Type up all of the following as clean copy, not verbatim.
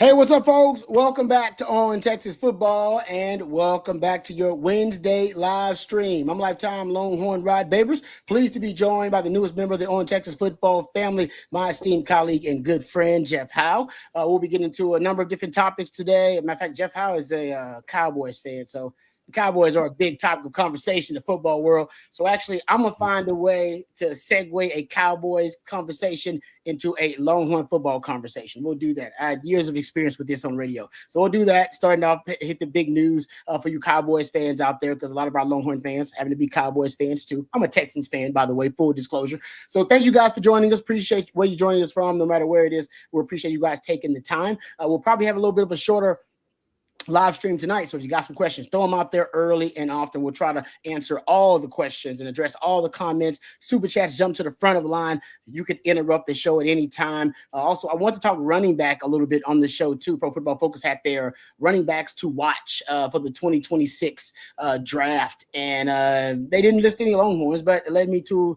Hey, what's up, folks? Welcome back to On Texas Football, and welcome back to your Wednesday live stream. I'm lifetime Longhorn Rod Babers, pleased to be joined by the newest member of the On Texas Football family, my esteemed colleague and good friend, Jeff Howe. We'll be getting into a number of different topics today. As a matter of fact, Jeff Howe is a Cowboys fan, so the Cowboys are a big topic of conversation in the football world. So actually, I'm going to find a way to segue a Cowboys conversation into a Longhorn football conversation. We'll do that. I had years of experience with this on radio. So we'll do that. Starting off, hit the big news for you Cowboys fans out there, because a lot of our Longhorn fans happen to be Cowboys fans too. I'm a Texans fan, by the way, full disclosure. So thank you guys for joining us. Appreciate where you're joining us from, no matter where it is. We appreciate you guys taking the time. We'll probably have a little bit of a shorter live stream tonight. So if you got some questions, throw them out there early and often. We'll try to answer all the questions and address all the comments. Super chats, jump to the front of the line. You can interrupt the show at any time. Also, I want to talk running back a little bit on the show too. Pro Football Focus had their running backs to watch for the 2026 draft. And they didn't list any Longhorns, but it led me to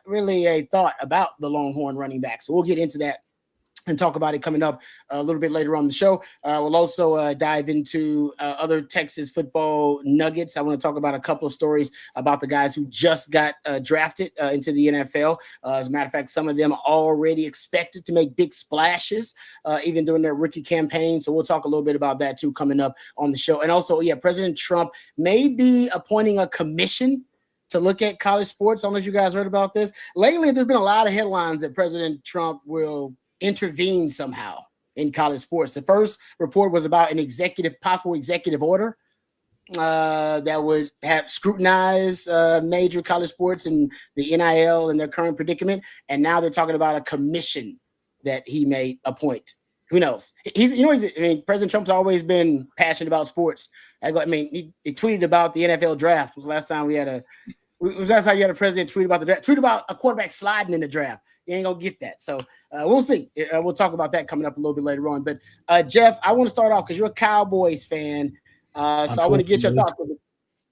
really a thought about the Longhorn running back. So we'll get into that and talk about it coming up a little bit later on the show. We'll also dive into other Texas football nuggets. I want to talk about a couple of stories about the guys who just got drafted into the NFL. As a matter of fact, some of them are already expected to make big splashes, even during their rookie campaign. So we'll talk a little bit about that too coming up on the show. And also, President Trump may be appointing a commission to look at college sports. I don't know if you guys heard about this. Lately, there's been a lot of headlines that President Trump will intervene somehow in college sports. The first report was about an possible executive order that would have scrutinized major college sports and the NIL and their current predicament. And now they're talking about a commission that he may appoint. Who knows? President Trump's always been passionate about sports. He tweeted about the NFL draft. Was the last time you had a president tweet about the draft? Tweet about a quarterback sliding in the draft. You ain't gonna get that. So we'll see. We'll talk about that coming up a little bit later on. But Jeff, I want to start off because you're a Cowboys fan. So I want to get your thoughts.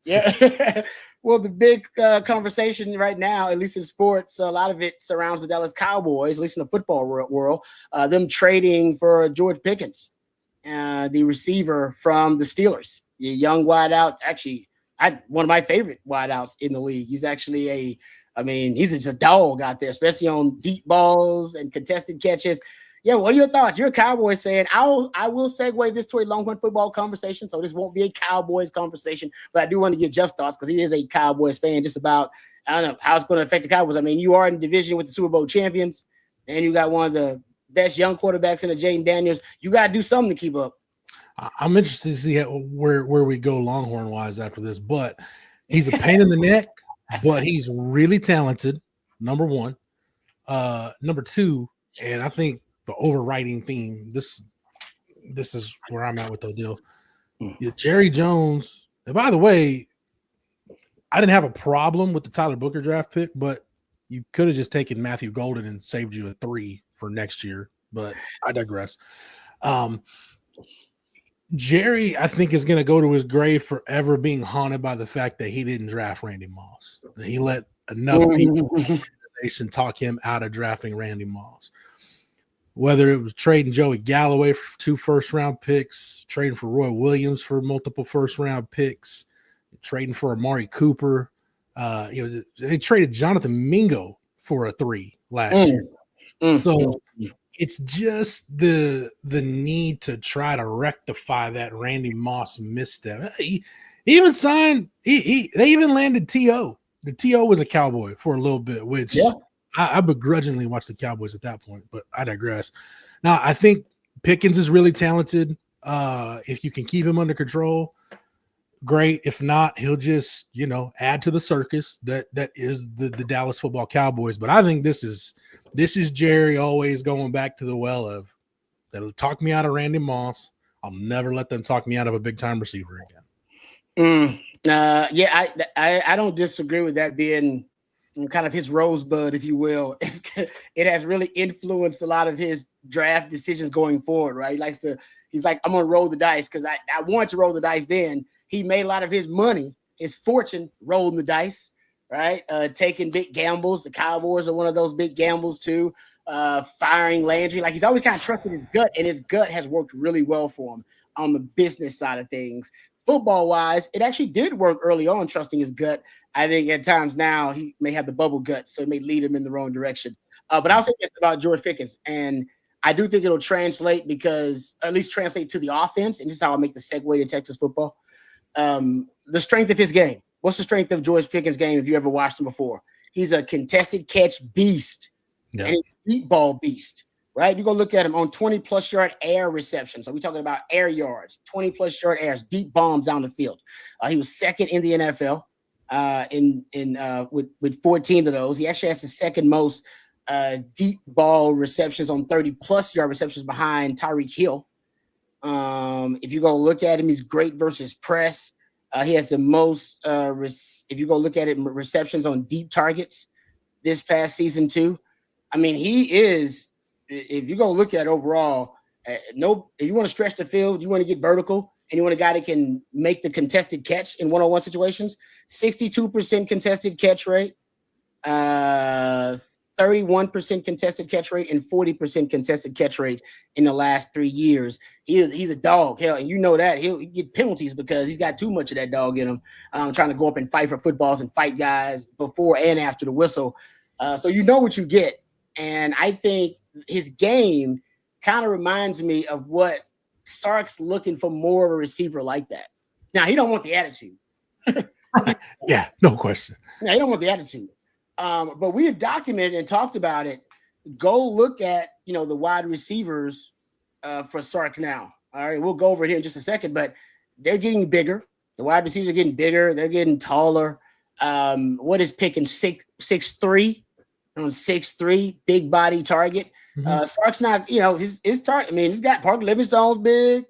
Yeah. Well, the big conversation right now, at least in sports, a lot of it surrounds the Dallas Cowboys, at least in the football world, them trading for George Pickens, the receiver from the Steelers, a young wideout. Actually, one of my favorite wideouts in the league. He's actually he's just a dog out there, especially on deep balls and contested catches. Yeah, what are your thoughts? You're a Cowboys fan. I will segue this to a Longhorn football conversation, so this won't be a Cowboys conversation, but I do want to get Jeff's thoughts because he is a Cowboys fan, just about, I don't know, how it's going to affect the Cowboys. You are in the division with the Super Bowl champions, and you got one of the best young quarterbacks in the Jaden Daniels. You got to do something to keep up. I'm interested to see where we go Longhorn-wise after this, but he's a pain in the neck. But he's really talented, number one. Number two, and I think the overriding theme, this is where I'm at with the deal. Jerry Jones, and by the way, I didn't have a problem with the Tyler Booker draft pick, but you could have just taken Matthew Golden and saved you a 3 for next year, but I digress. Jerry, I think, is going to go to his grave forever being haunted by the fact that he didn't draft Randy Moss. He let enough people in the organization talk him out of drafting Randy Moss. Whether it was trading Joey Galloway for 2 first-round picks, trading for Roy Williams for multiple first-round picks, trading for Amari Cooper. They traded Jonathan Mingo for a 3 last year. So it's just the need to try to rectify that Randy Moss misstep. He even signed. They even landed T.O. The T.O. was a Cowboy for a little bit, which I begrudgingly watched the Cowboys at that point. But I digress. Now I think Pickens is really talented. If you can keep him under control, great. If not, he'll just add to the circus that is the Dallas Football Cowboys. But I think this is Jerry always going back to the well of that'll talk me out of Randy Moss. I'll never let them talk me out of a big time receiver again. I don't disagree with that being kind of his rosebud, if you will. It has really influenced a lot of his draft decisions going forward, right? He's like, I'm going to roll the dice because I wanted to roll the dice then. He made a lot of his money, his fortune, rolling the dice, right? Taking big gambles. The Cowboys are one of those big gambles too. firing Landry. Like he's always kind of trusted his gut, and his gut has worked really well for him on the business side of things. Football wise, it actually did work early on, trusting his gut. I think at times now he may have the bubble gut, so it may lead him in the wrong direction. But I'll say this about George Pickens, and I do think it'll translate because at least translate to the offense, and this is how I make the segue to Texas football. The strength of his game. What's the strength of George Pickens' game if you ever watched him before? He's a contested catch beast, and he's a deep ball beast, right? You go look at him on 20-plus yard air reception. So we're talking about air yards, 20-plus yard airs, deep bombs down the field. He was second in the NFL with 14 of those. He actually has the second most deep ball receptions on 30-plus yard receptions behind Tyreek Hill. If you go look at him, he's great versus press. He has the most, if you go look at it, receptions on deep targets this past season too. I mean, he is, if you go look at overall, if you want to stretch the field, you want to get vertical, and you want a guy that can make the contested catch in one-on-one situations, 62% contested catch rate, 31% contested catch rate, and 40% contested catch rate in the last 3 years. He's a dog. Hell, and you know that. He'll get penalties because he's got too much of that dog in him, trying to go up and fight for footballs and fight guys before and after the whistle. So you know what you get. And I think his game kind of reminds me of what Sark's looking for, more of a receiver like that. Now, he don't want the attitude. Yeah, no question. Now, he don't want the attitude. But we have documented and talked about it. Go look at, the wide receivers for Sark now. All right, we'll go over it here in just a second, but they're getting bigger. The wide receivers are getting bigger. They're getting taller. What is Pickens, 6'3", on 6'3", big body target. Mm-hmm. Sark's not, his target. I mean, he's got Parker Livingstone's big.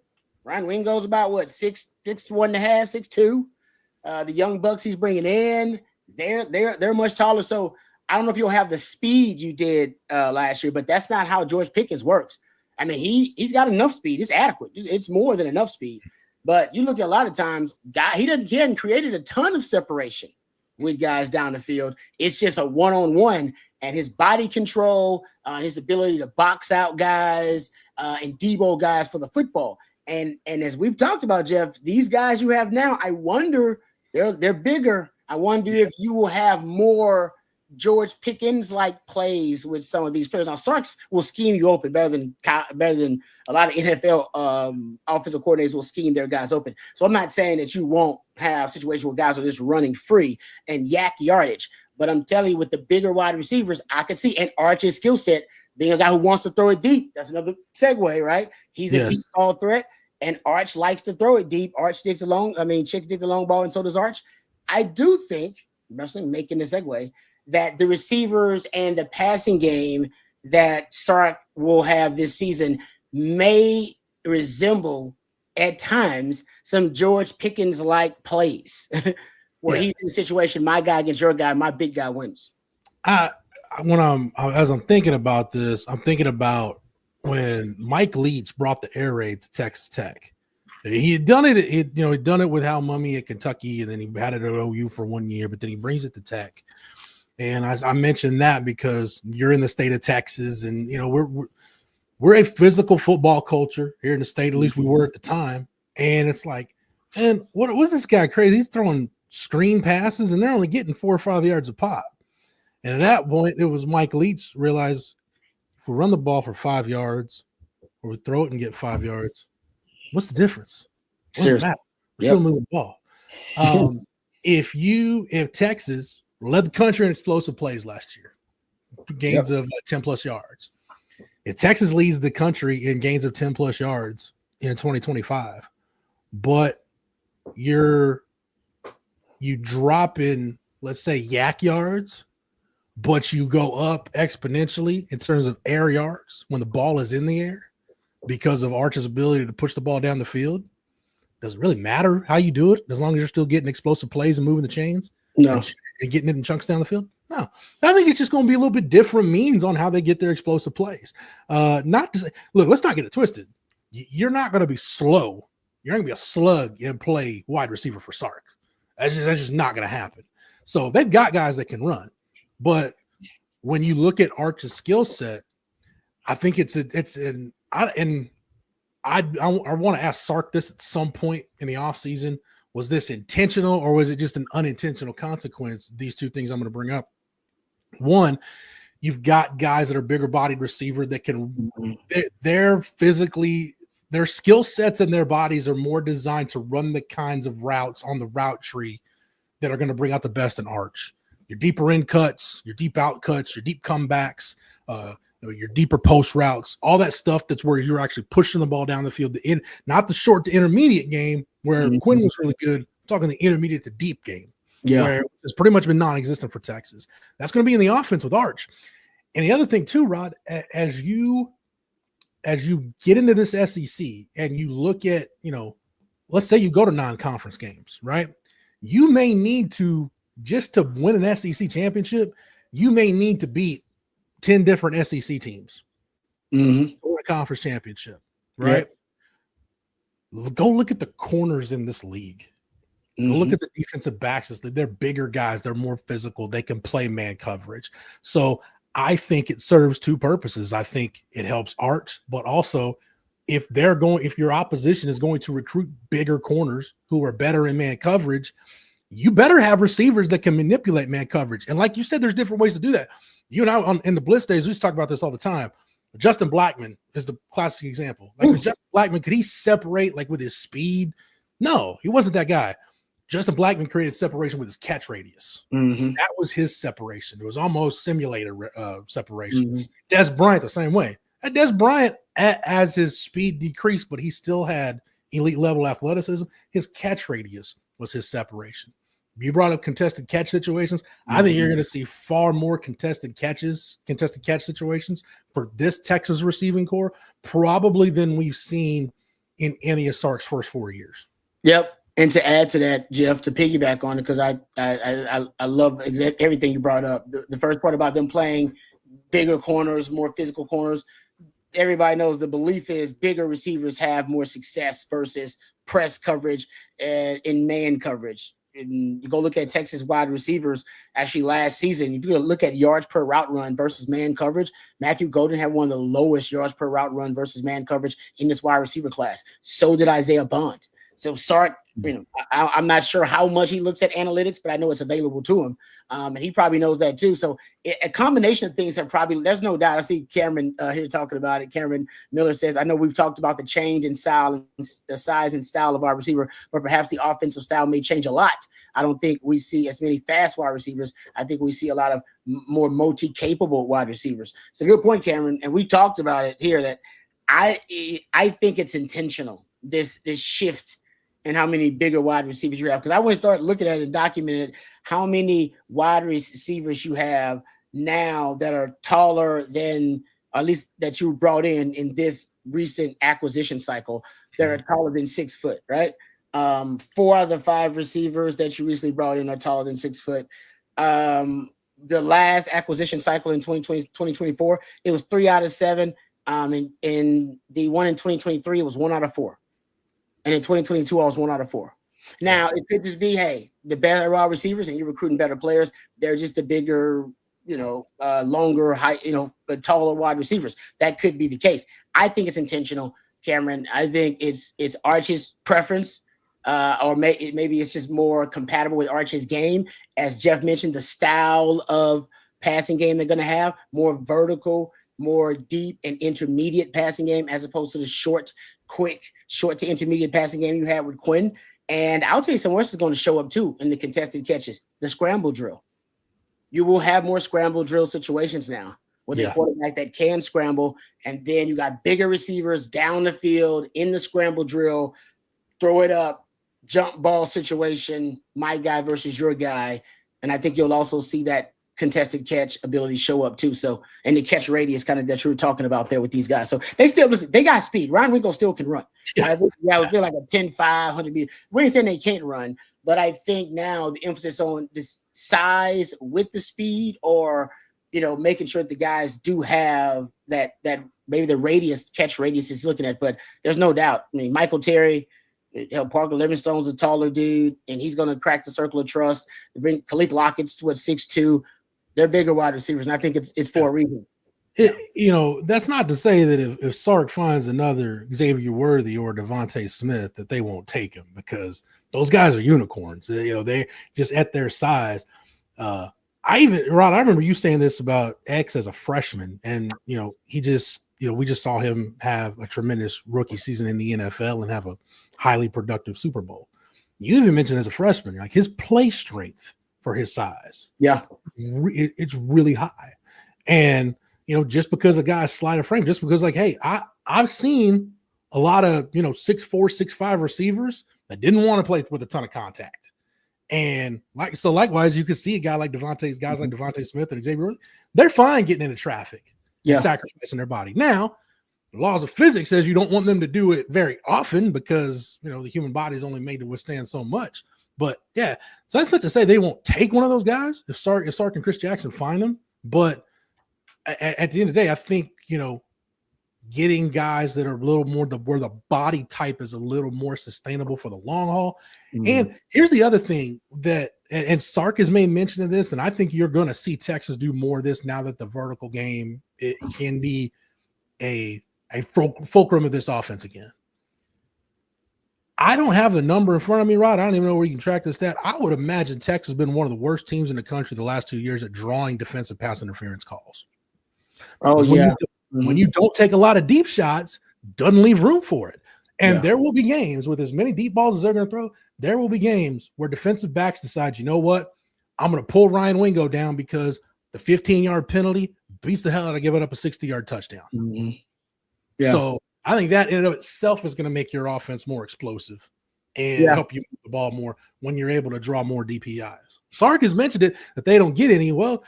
Ryan Wingo's about 6'1.5", 6'2". The young bucks he's bringing in, they're much taller. So I don't know if you'll have the speed you did last year, but that's not how George Pickens works. I mean, he's got enough speed. It's adequate. It's more than enough speed. But you look at a lot of times, he hadn't created a ton of separation with guys down the field. It's just a one-on-one, and his body control, his ability to box out guys and debo guys for the football. And as we've talked about, Jeff, these guys you have now, I wonder, they're bigger. I wonder if you will have more George Pickens-like plays with some of these players. Now, Sarks will scheme you open better than a lot of NFL offensive coordinators will scheme their guys open. So I'm not saying that you won't have situations where guys are just running free and yak yardage. But I'm telling you, with the bigger wide receivers, I can see, and Arch's skill set, being a guy who wants to throw it deep. That's another segue, right? He's a deep ball threat, and Arch likes to throw it deep. Chicks dig the long ball, and so does Arch. I do think, making the segue, that the receivers and the passing game that Sark will have this season may resemble at times some George Pickens-like plays where he's in a situation, my guy against your guy, my big guy wins. As I'm thinking about this, I'm thinking about when Mike Leach brought the air raid to Texas Tech. He had done it, he'd done it with Hal Mumme at Kentucky, and then he had it at OU for 1 year, but then he brings it to Tech. And I mentioned that because you're in the state of Texas, and we're a physical football culture here in the state. At least we were at the time. And it's like, and what was this guy crazy? He's throwing screen passes, and they're only getting 4 or 5 yards a pop. And at that point, it was Mike Leach realized if we run the ball for 5 yards, or we throw it and get 5 yards, what's the difference? Seriously, we're still moving the ball. If Texas led the country in explosive plays last year, gains of 10 plus yards. If Texas leads the country in gains of 10 plus yards in 2025, but you drop in, let's say, yak yards, but you go up exponentially in terms of air yards when the ball is in the air because of Arch's ability to push the ball down the field, does it really matter how you do it as long as you're still getting explosive plays and moving the chains? No. And getting it in chunks down the field? No. I think it's just going to be a little bit different means on how they get their explosive plays. Not to say, look, let's not get it twisted. You're not going to be slow. You're going to be a slug and play wide receiver for Sark. That's just not going to happen. So they've got guys that can run. But when you look at Arch's skill set, I think I want to ask Sark this at some point in the offseason. Was this intentional or was it just an unintentional consequence? These two things I'm going to bring up. One, you've got guys that are bigger bodied receiver that can, they're physically, their skill sets and their bodies are more designed to run the kinds of routes on the route tree that are going to bring out the best in Arch. Your deeper in cuts, your deep out cuts, your deep comebacks, your deeper post routes, all that stuff that's where you're actually pushing the ball down the field, not the short to intermediate game where Quinn was really good. I'm talking the intermediate to deep game, where it's pretty much been non-existent for Texas. That's going to be in the offense with Arch. And the other thing too, Rod, as you get into this SEC and you look at, let's say you go to non-conference games, right? You may need to, just to win an SEC championship, you may need to beat 10 different SEC teams for a conference championship, right? Go look at the corners in this league. Go look at the defensive backs. They're bigger guys. They're more physical. They can play man coverage. So I think it serves two purposes. I think it helps Arch, but also if your opposition is going to recruit bigger corners who are better in man coverage, you better have receivers that can manipulate man coverage. And like you said, there's different ways to do that. You and I in the Blitz days, we used to talk about this all the time. Justin Blackman is the classic example. Like with Justin Blackman, could he separate like with his speed? No, he wasn't that guy. Justin Blackman created separation with his catch radius. That was his separation. It was almost simulator separation. Des Bryant the same way. Des Bryant, as his speed decreased, but he still had elite level athleticism, his catch radius was his separation. You brought up contested catch situations. I think you're going to see far more contested catch situations for this Texas receiving core, probably than we've seen in any of Sark's first 4 years. Yep. And to add to that, Jeff, to piggyback on it, because I love everything you brought up. The first part about them playing bigger corners, more physical corners, everybody knows the belief is bigger receivers have more success versus press coverage and in man coverage. And you go look at Texas wide receivers actually last season. If you look at yards per route run versus man coverage, Matthew Golden had one of the lowest yards per route run versus man coverage in this wide receiver class. So did Isaiah Bond. So Sark, I'm not sure how much he looks at analytics, but I know it's available to him. And he probably knows that too. So a combination of things have probably, there's no doubt. I see Cameron here talking about it. Cameron Miller says, I know we've talked about the change in style and the size and style of our receiver, but perhaps the offensive style may change a lot. I don't think we see as many fast wide receivers. I think we see a lot of more multi-capable wide receivers. So good point, Cameron. And we talked about it here that I think it's intentional, this shift and how many bigger wide receivers you have. Because I went and started looking at it and documented how many wide receivers you have now that are taller than, at least that you brought in this recent acquisition cycle, that are taller than 6 foot, right? 4 out of the 5 receivers that you recently brought in are taller than 6 foot. The last acquisition cycle in 2024, it was 3 out of 7. And in the one in 2023, it was 1 out of 4. And in 2022, I was 1 out of 4. Now, it could just be, hey, the better wide receivers and you're recruiting better players. They're just the bigger, longer, high, taller wide receivers. That could be the case. I think it's intentional, Cameron. I think it's Arch's preference, or maybe it's just more compatible with Arch's game. As Jeff mentioned, the style of passing game they're going to have, more vertical, more deep and intermediate passing game, as opposed to the quick, short to intermediate passing game you had with Quinn. And I'll tell you something else is going to show up too in the contested catches, the scramble drill. You will have more scramble drill situations now with a quarterback that can scramble. And then you got bigger receivers down the field in the scramble drill, throw it up, jump ball situation, my guy versus your guy. And I think you'll also see that contested catch ability show up too. So, and the catch radius kind of that you were talking about there with these guys. So they got speed. Ryan Winkle still can run. They're like a 10-5, 100 meters. We ain't saying they can't run, but I think now the emphasis on this size with the speed, or, making sure the guys do have that maybe the catch radius is looking at, but there's no doubt. I mean, Michael Terry, Parker Livingstone's a taller dude, and he's going to crack the circle of trust. They bring Khalid Lockett's to 6'2". They're bigger wide receivers, and I think it's for a reason. That's not to say that if Sark finds another Xavier Worthy or Devontae Smith that they won't take him, because those guys are unicorns. They just at their size. I remember you saying this about X as a freshman, and he just we just saw him have a tremendous rookie season in the NFL and have a highly productive Super Bowl. You even mentioned as a freshman, like his play strength for his size, it's really high. And just because a guy's slight of frame, just because I've seen a lot of 6'4", 6'5" receivers that didn't want to play with a ton of contact. And likewise, you could see a guy like guys like Devontae Smith and Xavier, they're fine getting into traffic and sacrificing their body. Now, the laws of physics says you don't want them to do it very often because the human body is only made to withstand so much. But so that's not to say they won't take one of those guys if Sark and Chris Jackson find them. But at the end of the day, I think getting guys that are a little more where the body type is a little more sustainable for the long haul. Mm-hmm. And here's the other thing and Sark has made mention of this, and I think you're going to see Texas do more of this now that the vertical game it can be a fulcrum of this offense again. I don't have the number in front of me, Rod. I don't even know where you can track this stat. I would imagine Texas has been one of the worst teams in the country the last 2 years at drawing defensive pass interference calls. Oh, yeah. When you don't take a lot of deep shots, doesn't leave room for it. And there will be games with as many deep balls as they're going to throw. There will be games where defensive backs decide, you know what? I'm going to pull Ryan Wingo down because the 15-yard penalty beats the hell out of giving up a 60-yard touchdown. Mm-hmm. Yeah. So I think that in and of itself is going to make your offense more explosive and help you move the ball more when you're able to draw more DPIs. Sark has mentioned it that they don't get any. Well,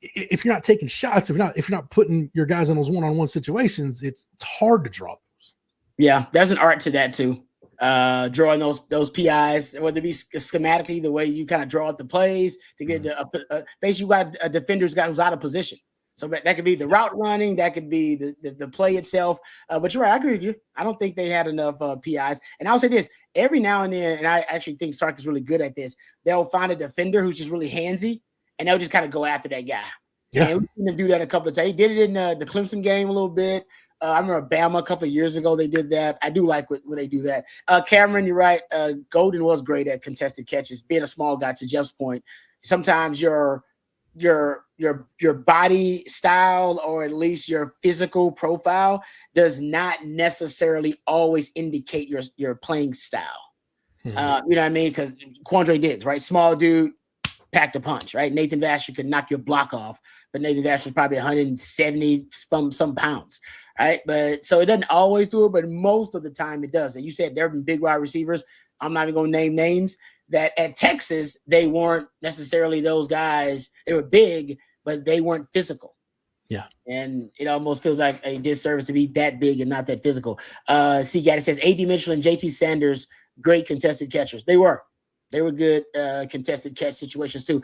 if you're not taking shots, if you're not putting your guys in those one-on-one situations, it's hard to draw those. Yeah, there's an art to that too. Drawing those PIs, whether it be schematically, the way you kind of draw out the plays to get basically you got a defender's guy who's out of position. So that could be the route running, that could be the play itself. But you're right, I agree with you. I don't think they had enough PIs. And I'll say this, every now and then, and I actually think Sark is really good at this, they'll find a defender who's just really handsy, and they'll just kind of go after that guy. Yeah, and we've seen him do that a couple of times. He did it in the Clemson game a little bit. I remember Bama a couple of years ago they did that. I do like when they do that. Cameron, you're right. Golden was great at contested catches. Being a small guy, to Jeff's point, sometimes your body style or at least your physical profile does not necessarily always indicate your playing style. You know what I mean? Because Quandre Diggs, right? Small dude, packed a punch, right? Nathan Vasher could knock your block off, but Nathan Vasher's probably 170 some pounds, right? But so it doesn't always do it, but most of the time it does. And you said there have been big wide receivers. I'm not even going to name names that at Texas, they weren't necessarily those guys. They were big, but they weren't physical. Yeah. And it almost feels like a disservice to be that big and not that physical. C. Gaddy says A.D. Mitchell and J.T. Sanders, great contested catchers. They were good contested catch situations too.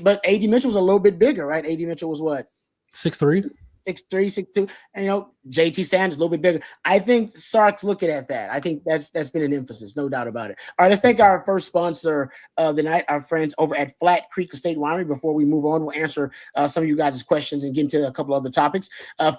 But A.D. Mitchell was a little bit bigger, right? A.D. Mitchell was what? 6'3". 6'3", 6'2", and J.T. Sanders a little bit bigger. I think Sark's looking at that. I think that's been an emphasis, no doubt about it. All right, let's thank our first sponsor of the night, our friends over at Flat Creek Estate Winery. Before we move on, we'll answer some of you guys' questions and get into a couple other topics.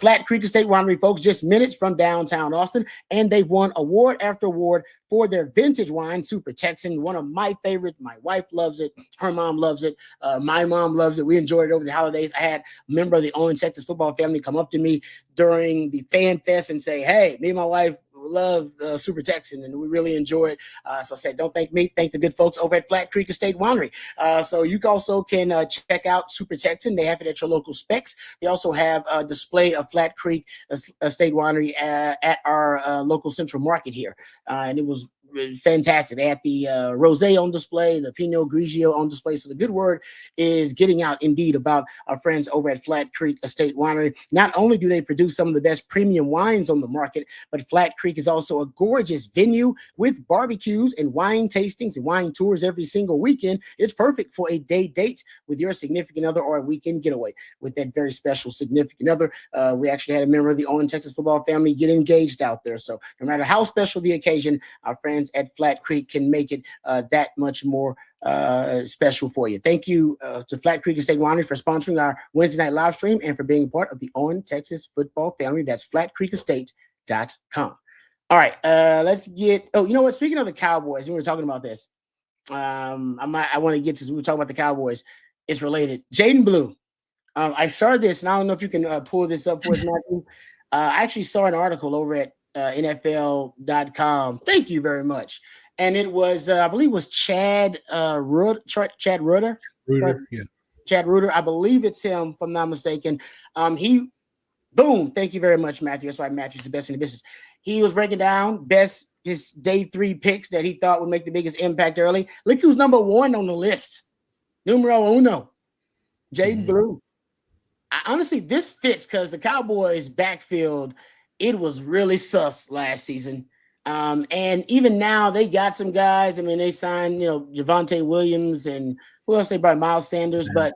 Flat Creek Estate Winery, folks, just minutes from downtown Austin, and they've won award after award for their vintage wine, Super Texan, one of my favorites. My wife loves it. Her mom loves it. My mom loves it. We enjoyed it over the holidays. I had a member of the Owen Texas football family come up to me during the Fan Fest and say, hey, me and my wife love Super Texan, and we really enjoy it. So I said, don't thank me, thank the good folks over at Flat Creek Estate Winery. So you also can check out Super Texan. They have it at your local Specs. They also have a display of Flat Creek Estate Winery at our local Central Market here. And it was fantastic. They had the Rosé on display, the Pinot Grigio on display. So the good word is getting out indeed about our friends over at Flat Creek Estate Winery. Not only do they produce some of the best premium wines on the market, but Flat Creek is also a gorgeous venue with barbecues and wine tastings and wine tours every single weekend. It's perfect for a day date with your significant other or a weekend getaway with that very special significant other. We actually had a member of the Owen Texas football family get engaged out there. So no matter how special the occasion, our friends fans at Flat Creek can make it that much more special for you. Thank you to Flat Creek Estate Winery for sponsoring our Wednesday night live stream and for being part of the On Texas football family. That's flatcreekestate.com. All right, let's get. Oh, you know what? Speaking of the Cowboys, we were talking about this. I want to get to. We were talking about the Cowboys. It's related. Jaden Blue. I started this, and I don't know if you can pull this up for us, Matthew. I actually saw an article over at NFL.com. Thank you very much. And it was, I believe, it was Chad Reuter. Chad Reuter. Yeah. Chad Reuter. I believe it's him, if I'm not mistaken. Boom. Thank you very much, Matthew. That's why Matthew's the best in the business. He was breaking down his day 3 picks that he thought would make the biggest impact early. Look who's number 1 on the list. Numero uno. Jaden Blue. Honestly, this fits because the Cowboys' backfield, it was really sus last season. And even now, they got some guys. I mean, they signed, Javonte Williams and who else they brought? Miles Sanders. Yeah. But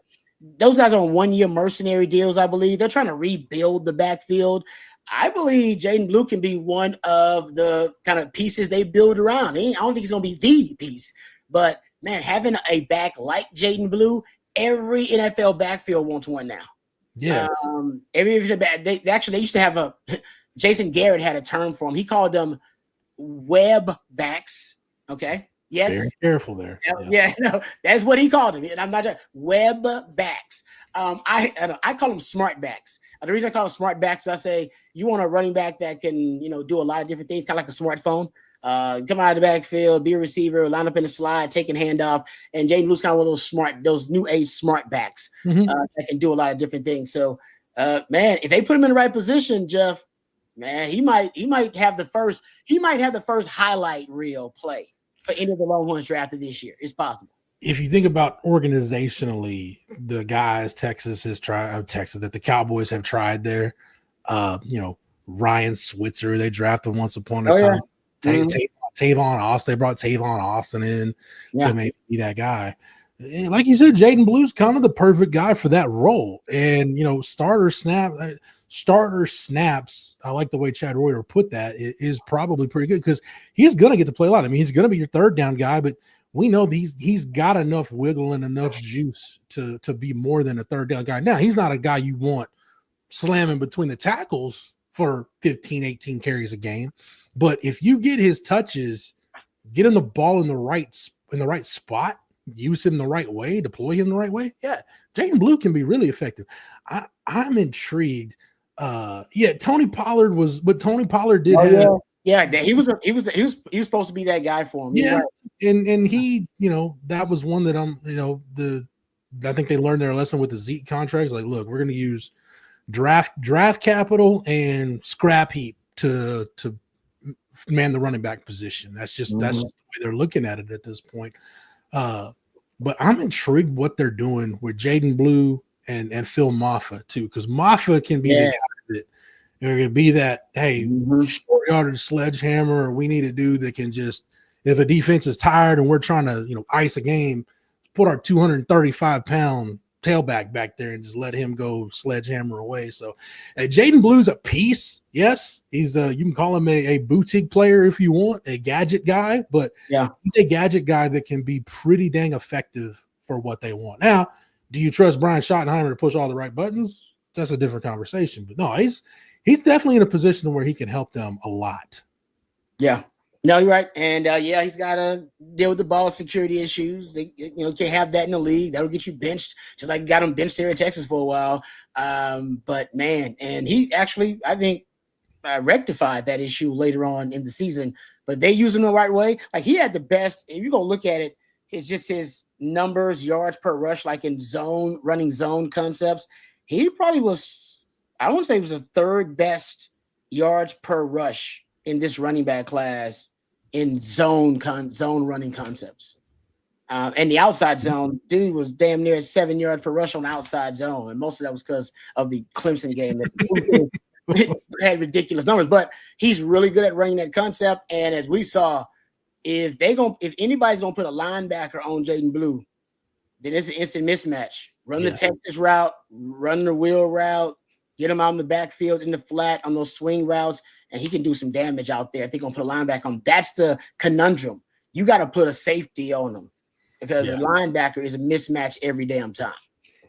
those guys are on 1-year mercenary deals, I believe. They're trying to rebuild the backfield. I believe Jaden Blue can be one of the kind of pieces they build around. I don't think he's going to be the piece. But, man, having a back like Jaden Blue, every NFL backfield wants one now. Yeah. They used to have Jason Garrett had a term for them. He called them web backs. Okay. Yes. Very careful there. Yeah. No, that's what he called them. And I'm not web backs. I call them smart backs. The reason I call them smart backs, I say you want a running back that can, do a lot of different things, kind of like a smartphone. Come out of the backfield, be a receiver, line up in the slide, taking handoff. And Jaden Blue's kind of one of those new age smart backs that can do a lot of different things. So, man, if they put him in the right position, Jeff, man, he might have the first highlight reel play for any of the Longhorns drafted this year. It's possible. If you think about organizationally, the guys that the Cowboys have tried there, Ryan Switzer, they drafted once upon a time. Tavon Austin, they brought Tavon Austin in to maybe be that guy. And like you said, Jaden Blue's kind of the perfect guy for that role. And starter snaps. I like the way Chad Reuter put that. Is probably pretty good because he's going to get to play a lot. I mean, he's going to be your third down guy, but we know he's got enough wiggle and enough juice to be more than a third down guy. Now, he's not a guy you want slamming between the tackles for 15, 18 carries a game. But if you get his touches, get him the ball in the right spot, use him the right way, deploy him the right way, Jaden Blue can be really effective. I'm intrigued. Tony Pollard was what Tony Pollard did. He was supposed to be that guy for him. Yeah, and he, that was one that I think they learned their lesson with the Zeke contracts. Like, look, we're going to use draft capital and scrap heap to man the running back position. That's just the way they're looking at it at this point. But I'm intrigued what they're doing with Jaden Blue and Phil Maffa too, because Maffa can be the guy that can be that, hey, short yardage sledgehammer, or we need a dude that can just, if a defense is tired and we're trying to ice a game, put our 235-pound tailback back there and just let him go sledgehammer away. So Jaden Blue's a piece. Yes, he's you can call him a boutique player if you want, a gadget guy, but he's a gadget guy that can be pretty dang effective for what they want. Now, do you trust Brian Schottenheimer to push all the right buttons? That's a different conversation. But no, he's definitely in a position where he can help them a lot. Yeah. No, you're right. And he's got to deal with the ball security issues. They, can't have that in the league. That'll get you benched, just like got him benched here in Texas for a while. But man, and he actually, I think, rectified that issue later on in the season. But they use him the right way. Like, he had the best. If you go look at it, it's just his numbers, yards per rush, like in running zone concepts. He probably was, I want to say, he was the third best yards per rush in this running back class in zone running concepts. And the outside zone, dude was damn near 7 yards per rush on outside zone. And most of that was because of the Clemson game that had ridiculous numbers. But he's really good at running that concept. And as we saw, if anybody's going to put a linebacker on Jaden Blue, then it's an instant mismatch. Run the Texas route, run the wheel route, Get him out in the backfield in the flat on those swing routes, and he can do some damage out there if they're going to put a linebacker on. That's the conundrum. You got to put a safety on him because the linebacker is a mismatch every damn time.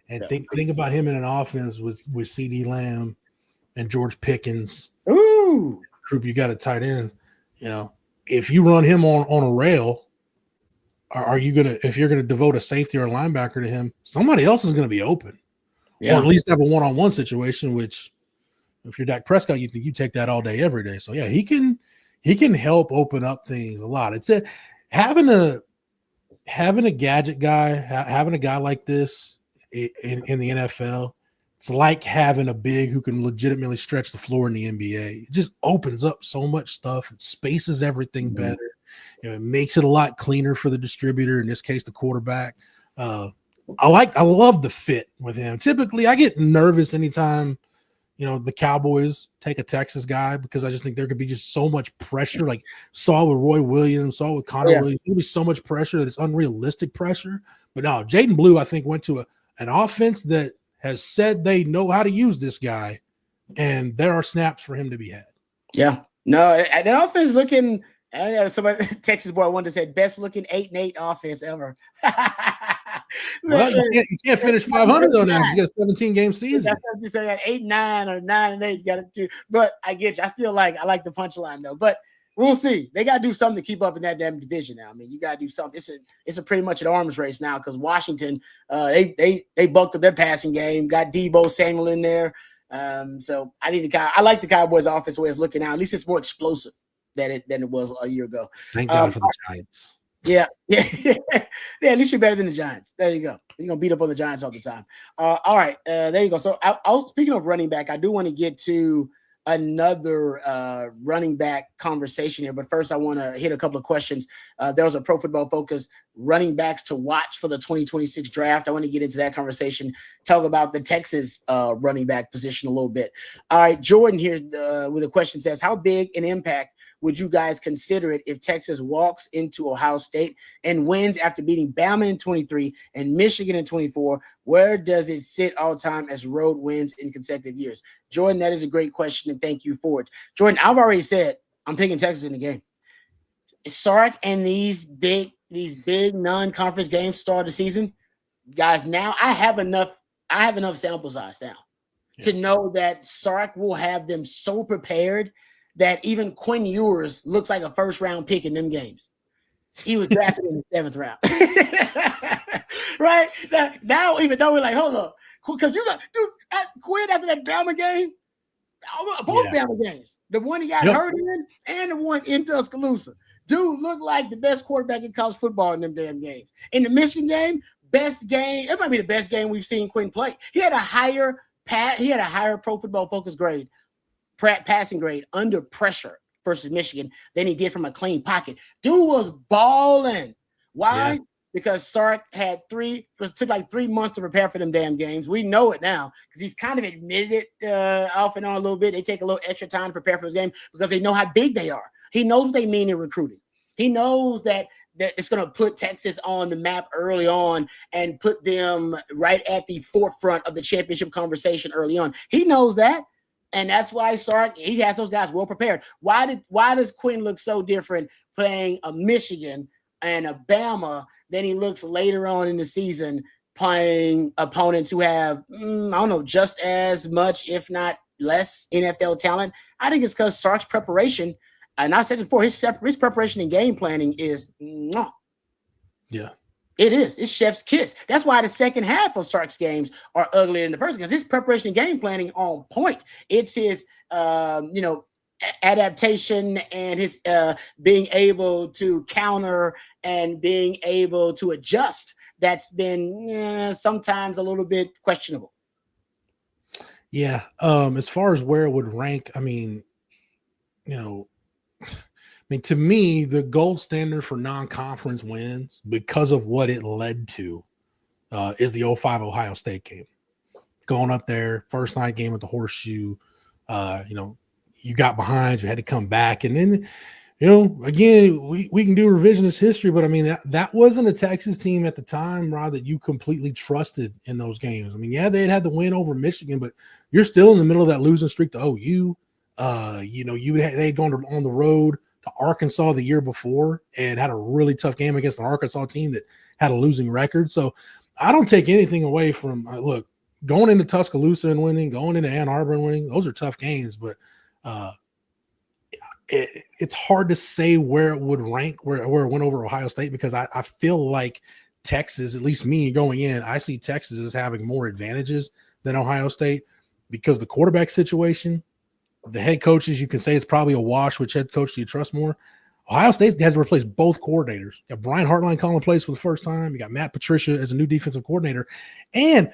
And think about him in an offense with CeeDee Lamb and George Pickens. Ooh. Group you got a tight end. You know, if you run him on a rail, are you gonna, if you're gonna devote a safety or a linebacker to him, somebody else is gonna be open. Or at least have a one-on-one situation, which if you're Dak Prescott, you think you take that all day, every day. So yeah, he can help open up things a lot. It's having a gadget guy, having a guy like this in the NFL. It's like having a big who can legitimately stretch the floor in the NBA. It just opens up so much stuff. It spaces everything better. You know, it makes it a lot cleaner for the distributor, in this case, the quarterback. I love the fit with him. Typically, I get nervous anytime, you know, the Cowboys take a Texas guy, because I just think there could be just so much pressure. Like saw with Roy Williams, saw with Connor Williams. There'll be so much pressure that it's unrealistic pressure. But no, Jaden Blue, I think, went to an offense that has said they know how to use this guy, and there are snaps for him to be had. Yeah. No, the offense looking – somebody, Texas boy, wanted to say best looking 8-8 offense ever. Well, you can't finish 500 though now because you got a 17-game season. That's what you say, 8-9 or 9-8. You got to do, but I get you. I like the punchline though. But we'll see. They got to do something to keep up in that damn division now. I mean, you got to do something. It's a pretty much an arms race now because Washington, they bulked up their passing game. Got Deebo Samuel in there. So I like the Cowboys' offense the way it's looking now. At least it's more explosive than it was a year ago. Thank God for the Giants. Yeah. At least you're better than the Giants. There you go. You're gonna beat up on the Giants all the time. All right, there you go. So, speaking of running back, I do want to get to another running back conversation here, but first I want to hit a couple of questions. There was a Pro Football Focus running backs to watch for the 2026 draft. I want to get into that conversation. Talk about the Texas running back position a little bit. All right, Jordan here with a question says, how big an impact would you guys consider it if Texas walks into Ohio State and wins after beating Bama in 23 and Michigan in 24? Where does it sit all time as road wins in consecutive years? Jordan, that is a great question, and thank you for it. Jordan, I've already said I'm picking Texas in the game. Sark and these big non-conference games start the season, guys. Now I have enough sample size now to know that Sark will have them so prepared that even Quinn Ewers looks like a first-round pick in them games. He was drafted in the 7th round. Right? Now, even though we're like, hold up. Because you got Quinn after that Bama game, both Bama games, the one he got hurt in and the one in Tuscaloosa. Dude looked like the best quarterback in college football in them damn games. In the Michigan game, best game. It might be the best game we've seen Quinn play. He had a higher Pro Football Focus grade, passing grade under pressure versus Michigan than he did from a clean pocket. Dude was balling. Why? Yeah. Because Sark took like 3 months to prepare for them damn games. We know it now because he's kind of admitted it off and on a little bit. They take a little extra time to prepare for this game because they know how big they are. He knows what they mean in recruiting. He knows that it's going to put Texas on the map early on and put them right at the forefront of the championship conversation early on. He knows that. And that's why Sark, he has those guys well prepared. Why does Quinn look so different playing a Michigan and a Bama than he looks later on in the season playing opponents who have, just as much, if not less, NFL talent? I think it's because Sark's preparation, and I said it before, his preparation and game planning is yeah. It is. It's chef's kiss. That's why the second half of Sark's games are uglier than the first, because his preparation and game planning on point. It's his, adaptation and his being able to counter and being able to adjust that's been sometimes a little bit questionable. Yeah. As far as where it would rank, to me, the gold standard for non-conference wins, because of what it led to, is the 05 Ohio State game. Going up there, first night game at the Horseshoe, you got behind, you had to come back. And then again, we can do revisionist history, but I mean that wasn't a Texas team at the time, Rod, that you completely trusted in those games. I mean, yeah, they had the win over Michigan, but you're still in the middle of that losing streak to OU. They had gone on the road to Arkansas the year before and had a really tough game against an Arkansas team that had a losing record. So I don't take anything away from look, going into Tuscaloosa and winning, going into Ann Arbor and winning. Those are tough games, but it's hard to say where it would rank, where it went over Ohio State, because I feel like Texas, at least me going in, I see Texas as having more advantages than Ohio State because the quarterback situation, the head coaches, you can say it's probably a wash. Which head coach do you trust more? Ohio State has to replace both coordinators. You got Brian Hartline calling plays for the first time. You got Matt Patricia as a new defensive coordinator. And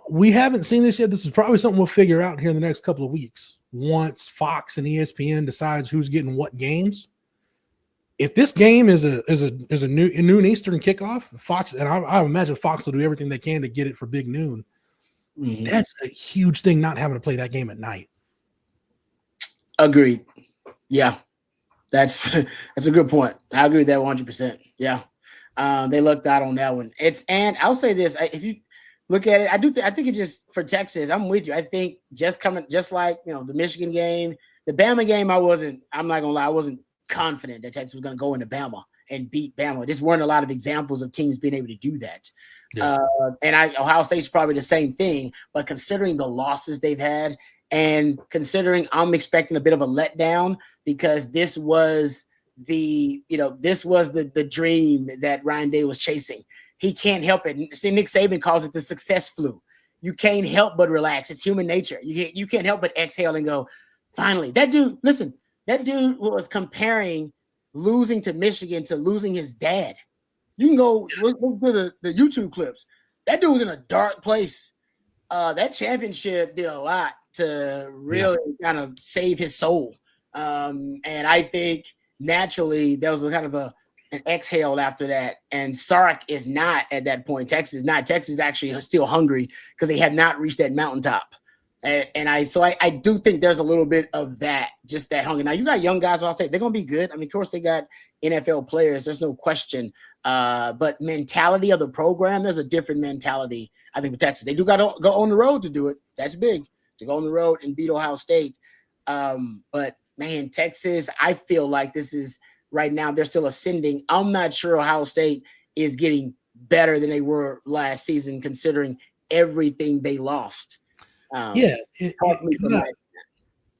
we haven't seen this yet. This is probably something we'll figure out here in the next couple of weeks. Once Fox and ESPN decides who's getting what games, if this game is a noon Eastern kickoff, Fox, and I imagine Fox will do everything they can to get it for big noon. Mm-hmm. That's a huge thing, not having to play that game at night. Agreed. Yeah, that's a good point. I agree with that 100%. Yeah, they lucked out on that one. And I'll say this: if you look at it, I think it just for Texas. I'm with you. I think just like the Michigan game, the Bama game. I'm not gonna lie, I wasn't confident that Texas was gonna go into Bama and beat Bama. There weren't a lot of examples of teams being able to do that. Yeah. Ohio State's probably the same thing. But considering the losses they've had, and considering I'm expecting a bit of a letdown because this was the dream that Ryan Day was chasing. He can't help it. See, Nick Saban calls it the success flu. You can't help but relax. It's human nature. You can't help but exhale and go, finally. That dude was comparing losing to Michigan to losing his dad. You can go look to the YouTube clips. That dude was in a dark place. That championship did a lot to really kind of save his soul. And I think naturally there was a kind of an exhale after that. And Sark is not at that point. Texas is not. Texas is actually still hungry because they have not reached that mountaintop. And I do think there's a little bit of that, just that hunger. Now you got young guys, I'll say they're gonna be good. I mean, of course they got NFL players, there's no question. But mentality of the program, there's a different mentality, I think, with Texas. They do got to go on the road to do it. That's big, to go on the road and beat Ohio State. But man, Texas, I feel like this is right now, they're still ascending. I'm not sure Ohio State is getting better than they were last season, considering everything they lost.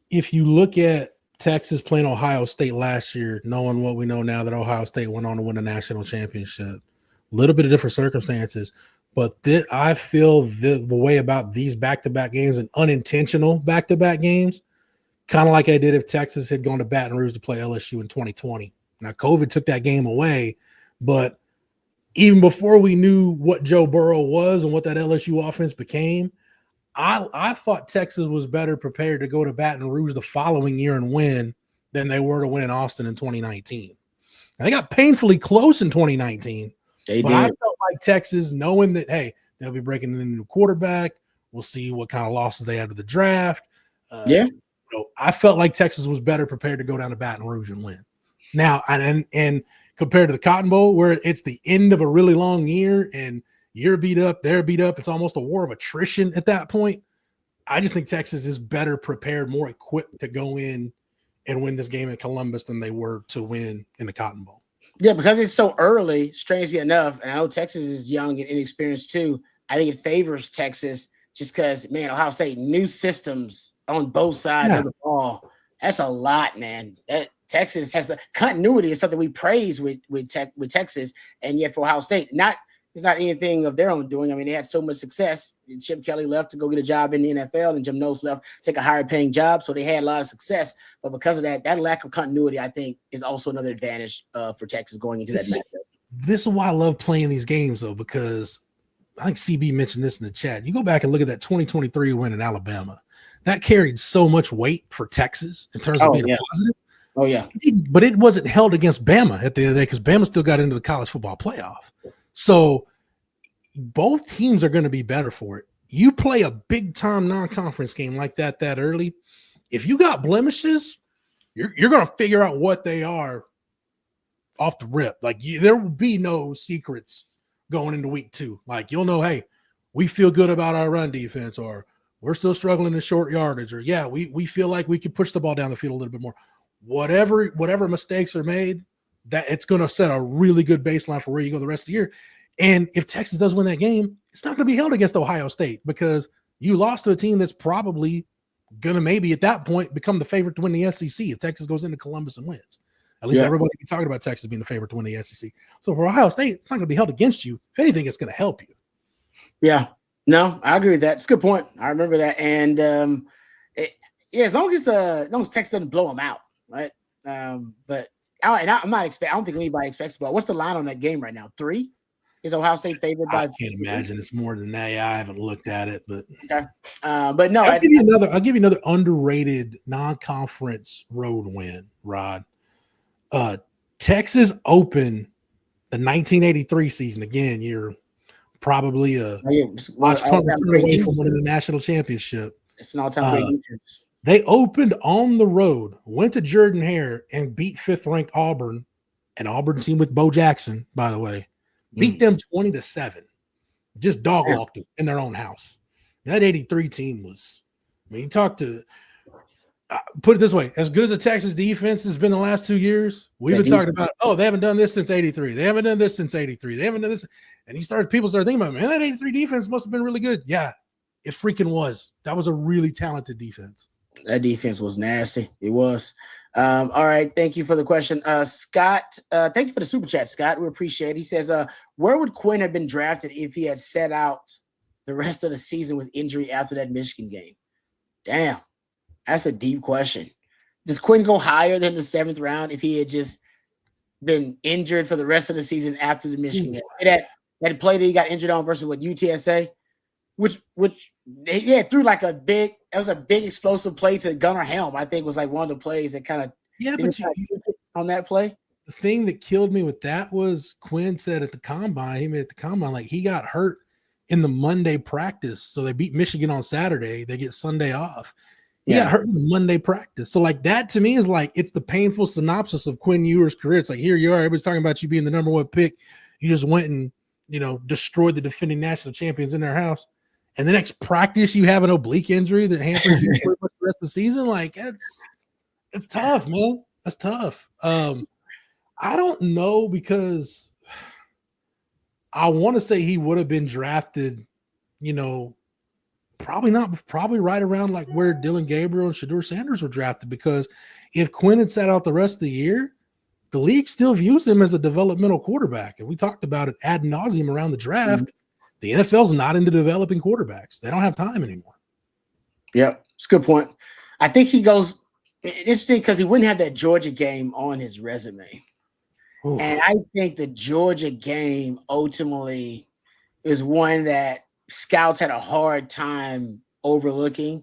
If you look at Texas playing Ohio State last year, knowing what we know now that Ohio State went on to win a national championship, a little bit of different circumstances, but I feel the way about these back-to-back games and unintentional back-to-back games, kind of like I did if Texas had gone to Baton Rouge to play LSU in 2020. Now, COVID took that game away, but even before we knew what Joe Burrow was and what that LSU offense became, I thought Texas was better prepared to go to Baton Rouge the following year and win than they were to win in Austin in 2019. Now, they got painfully close in 2019. I felt like Texas, knowing that, hey, they'll be breaking in a new quarterback. We'll see what kind of losses they have to the draft. I felt like Texas was better prepared to go down to Baton Rouge and win. Now, and compared to the Cotton Bowl, where it's the end of a really long year and you're beat up, they're beat up. It's almost a war of attrition at that point. I just think Texas is better prepared, more equipped to go in and win this game in Columbus than they were to win in the Cotton Bowl. Yeah, because it's so early, strangely enough, and I know Texas is young and inexperienced too. I think it favors Texas just because, man, Ohio State, new systems on both sides of the ball. That's a lot, man. Texas has a continuity is something we praise with Texas, and yet for Ohio State, it's not anything of their own doing. I mean, they had so much success. Chip Kelly left to go get a job in the NFL, and Jim Knowles left to take a higher paying job. So they had a lot of success. But because of that lack of continuity, I think, is also another advantage for Texas going into that matchup. This is why I love playing these games, though, because I think CB mentioned this in the chat. You go back and look at that 2023 win in Alabama. That carried so much weight for Texas in terms of being a positive. Oh, yeah. But it wasn't held against Bama at the end of the day because Bama still got into the college football playoff. So both teams are going to be better for it. You play a big-time non-conference game like that early. If you got blemishes, you're going to figure out what they are off the rip. Like there will be no secrets going into week 2. Like you'll know, hey, we feel good about our run defense, or we're still struggling in short yardage, or yeah, we feel like we can push the ball down the field a little bit more. Whatever mistakes are made, that it's going to set a really good baseline for where you go the rest of the year. And if Texas does win that game, it's not going to be held against Ohio State because you lost to a team that's probably going to maybe at that point become the favorite to win the SEC if Texas goes into Columbus and wins. At least everybody be talking about Texas being the favorite to win the SEC. So for Ohio State, it's not going to be held against you. If anything, it's going to help you. Yeah. No, I agree with that. It's a good point. I remember that. And as long as Texas doesn't blow them out, right? But I'm not expecting. I don't think anybody expects. But what's the line on that game right now? 3? Is Ohio State favored by? I can't imagine it's more than that. Yeah, I haven't looked at it, but okay. But no, I'll give you another underrated non-conference road win, Rod. Texas opened the 1983 season. Again, you're probably a watch punt return away from winning the national championship. It's an all-time great defense. They opened on the road, went to Jordan-Hare, and beat 5th-ranked Auburn, an Auburn team with Bo Jackson, by the way. Beat them 20-7. Just dog walked them in their own house. That 83 team was, I mean, you talk to, put it this way, as good as the Texas defense has been the last 2 years, we've been talking about, they haven't done this since 83. They haven't done this since 83. They haven't done this. And people started thinking about, man, that 83 defense must have been really good. Yeah, it freaking was. That was a really talented defense. That defense was nasty. It was. All right. Thank you for the question. Scott, thank you for the super chat, Scott. We appreciate it. He says, where would Quinn have been drafted if he had set out the rest of the season with injury after that Michigan game? Damn. That's a deep question. Does Quinn go higher than the 7th round if he had just been injured for the rest of the season after the Michigan game? That play that he got injured on versus UTSA, which threw like a big explosive play to Gunnar Helm. I think was like one of the plays that kind of on that play. The thing that killed me with that was Quinn said at the combine, like he got hurt in the Monday practice. So they beat Michigan on Saturday. They get Sunday off. He got hurt in the Monday practice. So like that to me is like, it's the painful synopsis of Quinn Ewers' career. It's like, here you are. Everybody's talking about you being the number 1 pick. You just went and, destroyed the defending national champions in their house. And the next practice you have an oblique injury that hampers you for the rest of the season. Like it's tough, man. That's tough. I don't know because I want to say he would have been drafted, probably right around like where Dylan Gabriel and Shedeur Sanders were drafted, because if Quinn had sat out the rest of the year, the league still views him as a developmental quarterback. And we talked about it ad nauseum around the draft. The NFL's not into developing quarterbacks. They don't have time anymore. Yep. It's a good point. I think he goes interesting because he wouldn't have that Georgia game on his resume. Ooh. And I think the Georgia game ultimately is one that scouts had a hard time overlooking.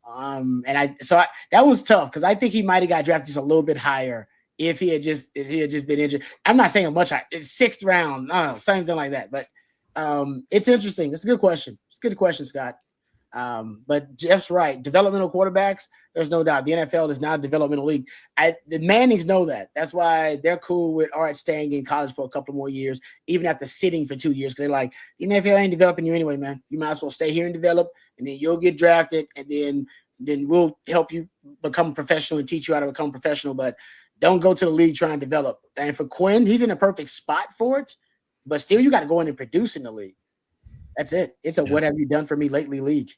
That was tough because I think he might have got drafted just a little bit higher if he had just been injured. I'm not saying much higher. It's 6th round. I don't know, something like that. But it's interesting. It's a good question. It's a good question, Scott. But Jeff's right. Developmental quarterbacks, there's no doubt. The NFL is not a developmental league. The Mannings know that. That's why they're cool with staying in college for a couple more years, even after sitting for 2 years, because they're like, the NFL ain't developing you anyway, man. You might as well stay here and develop, and then you'll get drafted, and then we'll help you become a professional and teach you how to become a professional. But don't go to the league trying to develop. And for Quinn, he's in a perfect spot for it, but still you got to go in and produce in the league. That's it. It's a what have you done for me lately league.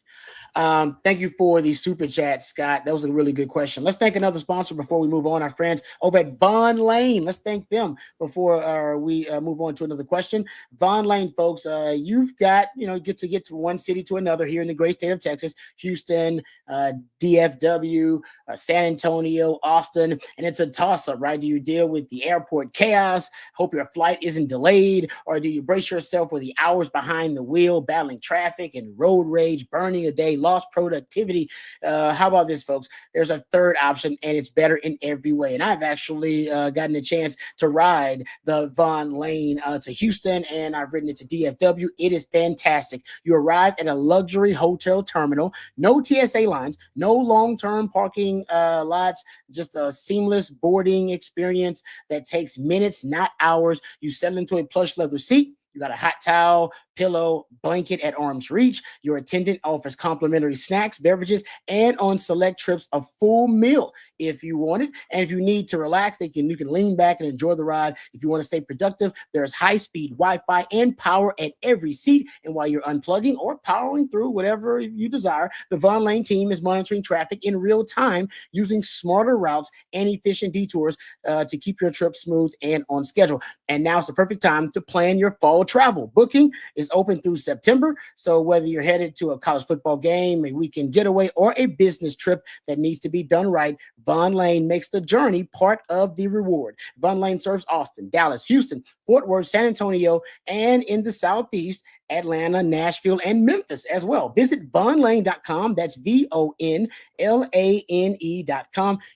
Thank you for the super chat, Scott. That was a really good question. Let's thank another sponsor before we move on. Our friends over at Vaughn Lane. Let's thank them before we move on to another question. Vaughn Lane, folks, you've got, get to from one city to another here in the great state of Texas, Houston, DFW, San Antonio, Austin, and it's a toss-up, right? Do you deal with the airport chaos, hope your flight isn't delayed, or do you brace yourself for the hours behind the wheel field, battling traffic and road rage, burning a day, lost productivity. How about this, folks? There's a third option, and it's better in every way. And I've actually gotten a chance to ride the Von Lane to Houston, and I've ridden it to DFW. It is fantastic. You arrive at a luxury hotel terminal, no TSA lines, no long-term parking lots, just a seamless boarding experience that takes minutes, not hours. You settle into a plush leather seat. You got a hot towel, pillow, blanket at arm's reach. Your attendant offers complimentary snacks, beverages, and on select trips, a full meal if you want it. And if you need to relax, you can lean back and enjoy the ride. If you want to stay productive, there's high-speed Wi-Fi and power at every seat. And while you're unplugging or powering through whatever you desire, the Von Lane team is monitoring traffic in real time using smarter routes and efficient detours to keep your trip smooth and on schedule. And now it's the perfect time to plan your fall travel. Booking is open through September. So whether you're headed to a college football game, a weekend getaway, or a business trip that needs to be done right, Von Lane makes the journey part of the reward. Von Lane serves Austin, Dallas, Houston, Fort Worth, San Antonio, and in the Southeast, Atlanta, Nashville, and Memphis as well. Visit vonlane.com. That's VONLANE.com.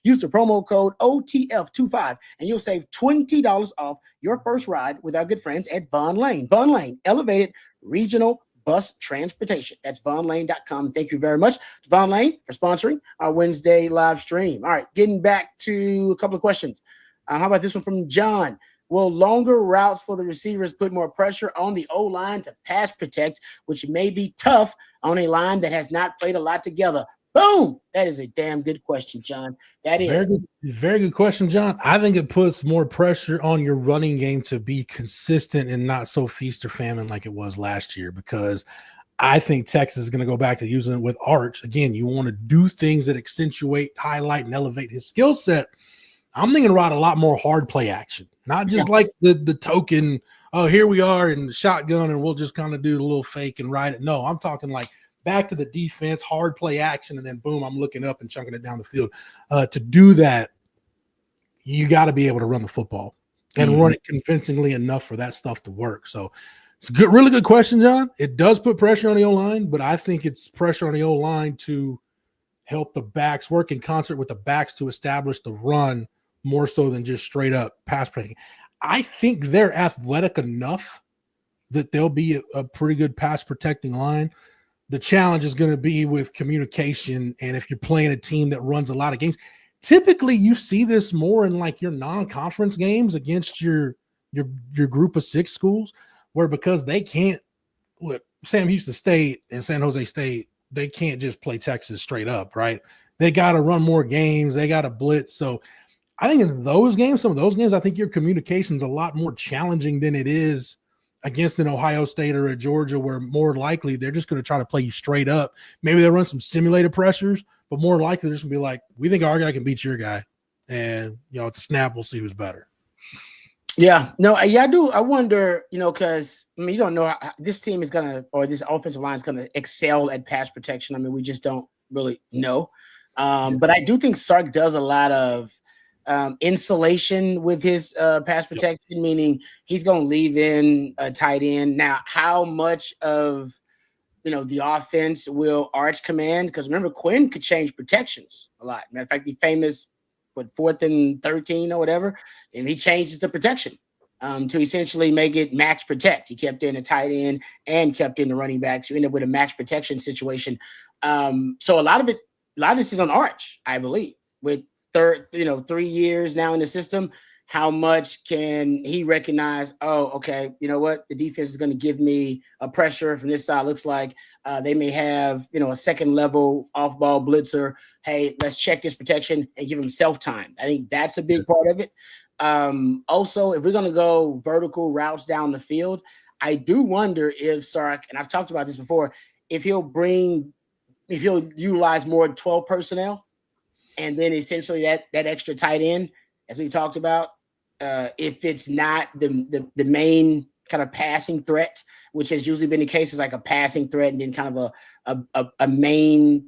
Use the promo code OTF25 and you'll save $20 off your first ride with our good friends at Von Lane. Von Lane, elevated regional bus transportation. That's vonlane.com. Thank you very much to Von Lane for sponsoring our Wednesday live stream. All right, getting back to a couple of questions. How about this one from John? Will longer routes for the receivers put more pressure on the O-line to pass protect, which may be tough on a line that has not played a lot together? Boom! That is a damn good question, John. That is. Very good question, John. I think it puts more pressure on your running game to be consistent and not so feast or famine like it was last year, because I think Texas is going to go back to using it with Arch. Again, you want to do things that accentuate, highlight, and elevate his skill set. I'm thinking about a lot more hard play action, not just like the token, oh, here we are in the shotgun and we'll just kind of do a little fake and ride it. No, I'm talking like back to the defense, hard play action, and then boom, I'm looking up and chunking it down the field. To do that, you got to be able to run the football and run it convincingly enough for that stuff to work. So it's a good, really good question, John. It does put pressure on the O-line, but I think it's pressure on the O-line to help the backs work in concert with the backs to establish the run more so than just straight up pass protecting. I think they're athletic enough that they'll be a pretty good pass protecting line. The challenge is going to be with communication. And if you're playing a team that runs a lot of games, typically you see this more in like your non-conference games against your group of six schools, where because they can't look, Sam Houston State and San Jose State, they can't just play Texas straight up, right? They got to run more games. They got to blitz. So I think in those games, some of those games, I think your communication is a lot more challenging than it is against an Ohio State or a Georgia, where more likely they're just going to try to play you straight up. Maybe they'll run some simulated pressures, but more likely they're just going to be like, we think our guy can beat your guy. And, at the snap, we'll see who's better. Yeah, no, I do. I wonder, because you don't know how this team is going to, or this offensive line is going to excel at pass protection. I mean, we just don't really know. But I do think Sark does a lot of insulation with his pass protection, meaning he's going to leave in a tight end. Now, how much of the offense will Arch command? Because remember, Quinn could change protections a lot. Matter of fact, the famous 4th and 13 or whatever, and he changes the protection to essentially make it max protect. He kept in a tight end and kept in the running back. So you end up with a max protection situation. So a lot of this is on Arch, I believe, with 3 years now in the system. How much can he recognize, oh, okay, you know what? The defense is going to give me a pressure from this side. Looks like they may have, a second level off ball blitzer. Hey, let's check this protection and give him self-time. I think that's a big part of it. Also, if we're going to go vertical routes down the field, I do wonder if Sark, and I've talked about this before, if he'll utilize more 12 personnel, and then essentially that extra tight end, as we talked about, if it's not the main kind of passing threat, which has usually been the case, is like a passing threat and then kind of a main,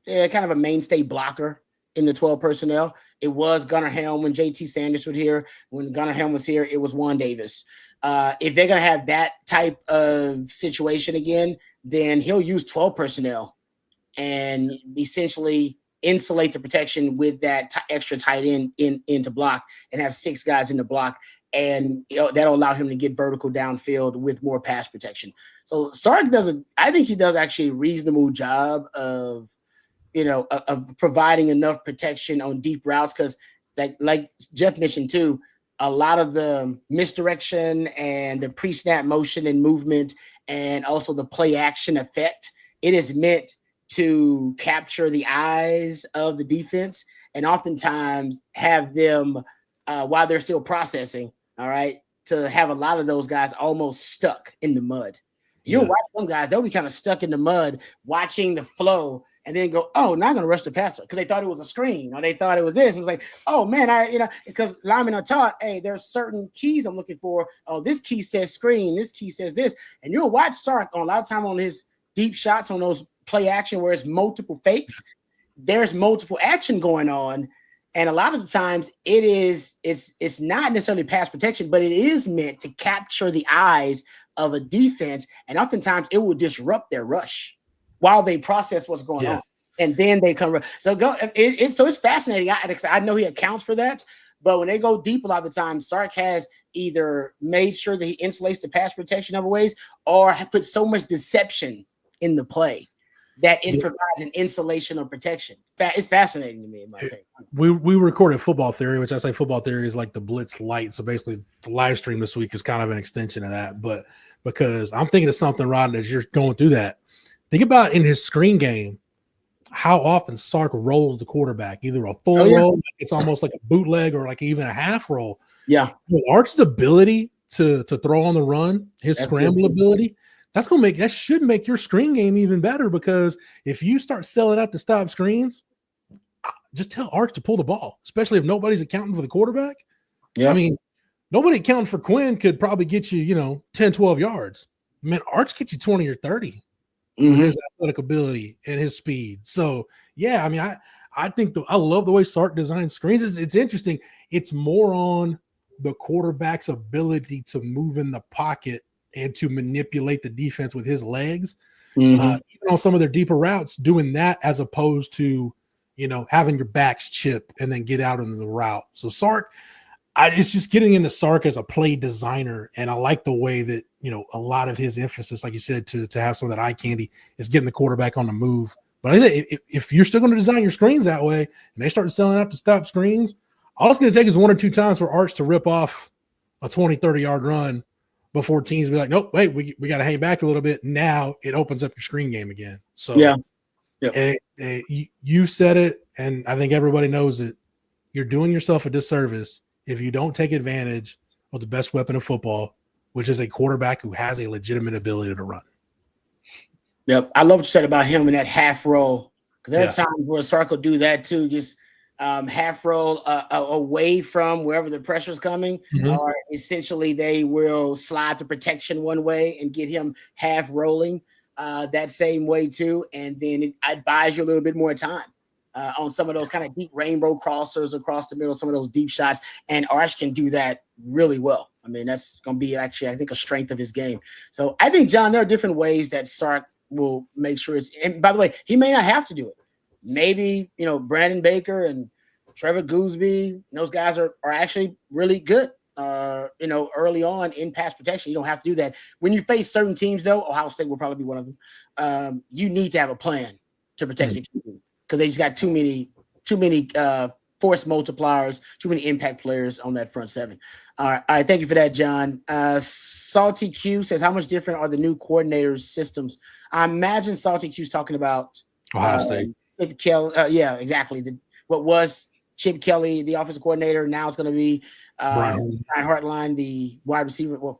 kind of a mainstay blocker in the 12 personnel. It was Gunnar Helm when JT Sanders was here. When Gunnar Helm was here, it was Juan Davis. if they're going to have that type of situation again, then he'll use 12 personnel and essentially insulate the protection with that extra tight end into block and have 6 guys in the block. And that'll allow him to get vertical downfield with more pass protection. So Sark I think he does actually a reasonable job of providing enough protection on deep routes. Cause like Jeff mentioned too, a lot of the misdirection and the pre-snap motion and movement and also the play action effect, it is meant to capture the eyes of the defense and oftentimes have them while they're still processing, all right, to have a lot of those guys almost stuck in the mud. You'll watch some guys, they'll be kind of stuck in the mud watching the flow and then go, oh, now I'm going to rush the passer because they thought it was a screen or they thought it was this. It was like, oh, man, because linemen are taught, hey, there's certain keys I'm looking for. Oh, this key says screen. This key says this. And you'll watch Sark on a lot of time on his deep shots on those play action where it's multiple fakes. There's multiple action going on. And a lot of the times it's not necessarily pass protection, but it is meant to capture the eyes of a defense. And oftentimes it will disrupt their rush while they process what's going on. And then they come. So it's fascinating. I know he accounts for that, but when they go deep a lot of the time, Sark has either made sure that he insulates the pass protection other ways or put so much deception in the play that it provides an insulation or protection. It's fascinating to me, in my opinion. We recorded Football Theory, which I say Football Theory is like the Blitz Light. So basically the live stream this week is kind of an extension of that. But because I'm thinking of something, Rod, as you're going through that, think about in his screen game, how often Sark rolls the quarterback, either a full roll, it's almost like a bootleg or like even a half roll. Yeah. With Arch's ability to throw on the run, his scramble ability, that should make your screen game even better, because if you start selling out to stop screens, just tell Arch to pull the ball, especially if nobody's accounting for the quarterback. Yeah. I mean, nobody accounting for Quinn could probably get you, 10, 12 yards. Man, Arch gets you 20 or 30 with his athletic ability and his speed. So, yeah, I mean, I think I love the way Sark designs screens. It's interesting. It's more on the quarterback's ability to move in the pocket and to manipulate the defense with his legs, even on some of their deeper routes, doing that as opposed to, having your backs chip and then get out into the route. So Sark, it's just getting into Sark as a play designer. And I like the way that, a lot of his emphasis, like you said, to have some of that eye candy is getting the quarterback on the move. But I say, if you're still going to design your screens that way and they start selling out to stop screens, all it's going to take is 1 or 2 times for Arch to rip off a 20, 30-yard run before teams be like, nope, wait, we got to hang back a little bit. Now it opens up your screen game again. So you said it, and I think everybody knows it. You're doing yourself a disservice if you don't take advantage of the best weapon of football, which is a quarterback who has a legitimate ability to run. Yep. I love what you said about him in that half roll. Because there are times where Sark will do that too, just half roll away from wherever the pressure's coming, or essentially they will slide the protection one way and get him half rolling that same way too. And then it buys you a little bit more time on some of those kind of deep rainbow crossers across the middle, some of those deep shots. And Arch can do that really well. I mean, that's going to be actually, I think, a strength of his game. So I think, John, there are different ways that Sark will make sure and by the way, he may not have to do it. Maybe, Brandon Baker and Trevor Gooseby, those guys are actually really good, early on in pass protection. You don't have to do that. When you face certain teams, though, Ohio State will probably be one of them. You need to have a plan to protect your team because they just got too many force multipliers, too many impact players on that front seven. All right. Thank you for that, John. Salty Q says, how much different are the new coordinators' systems? I imagine Salty Q's talking about Ohio State. Chip Kelly. Yeah, exactly. What was Chip Kelly, the offensive coordinator, now it's going to be Brian Hartline, the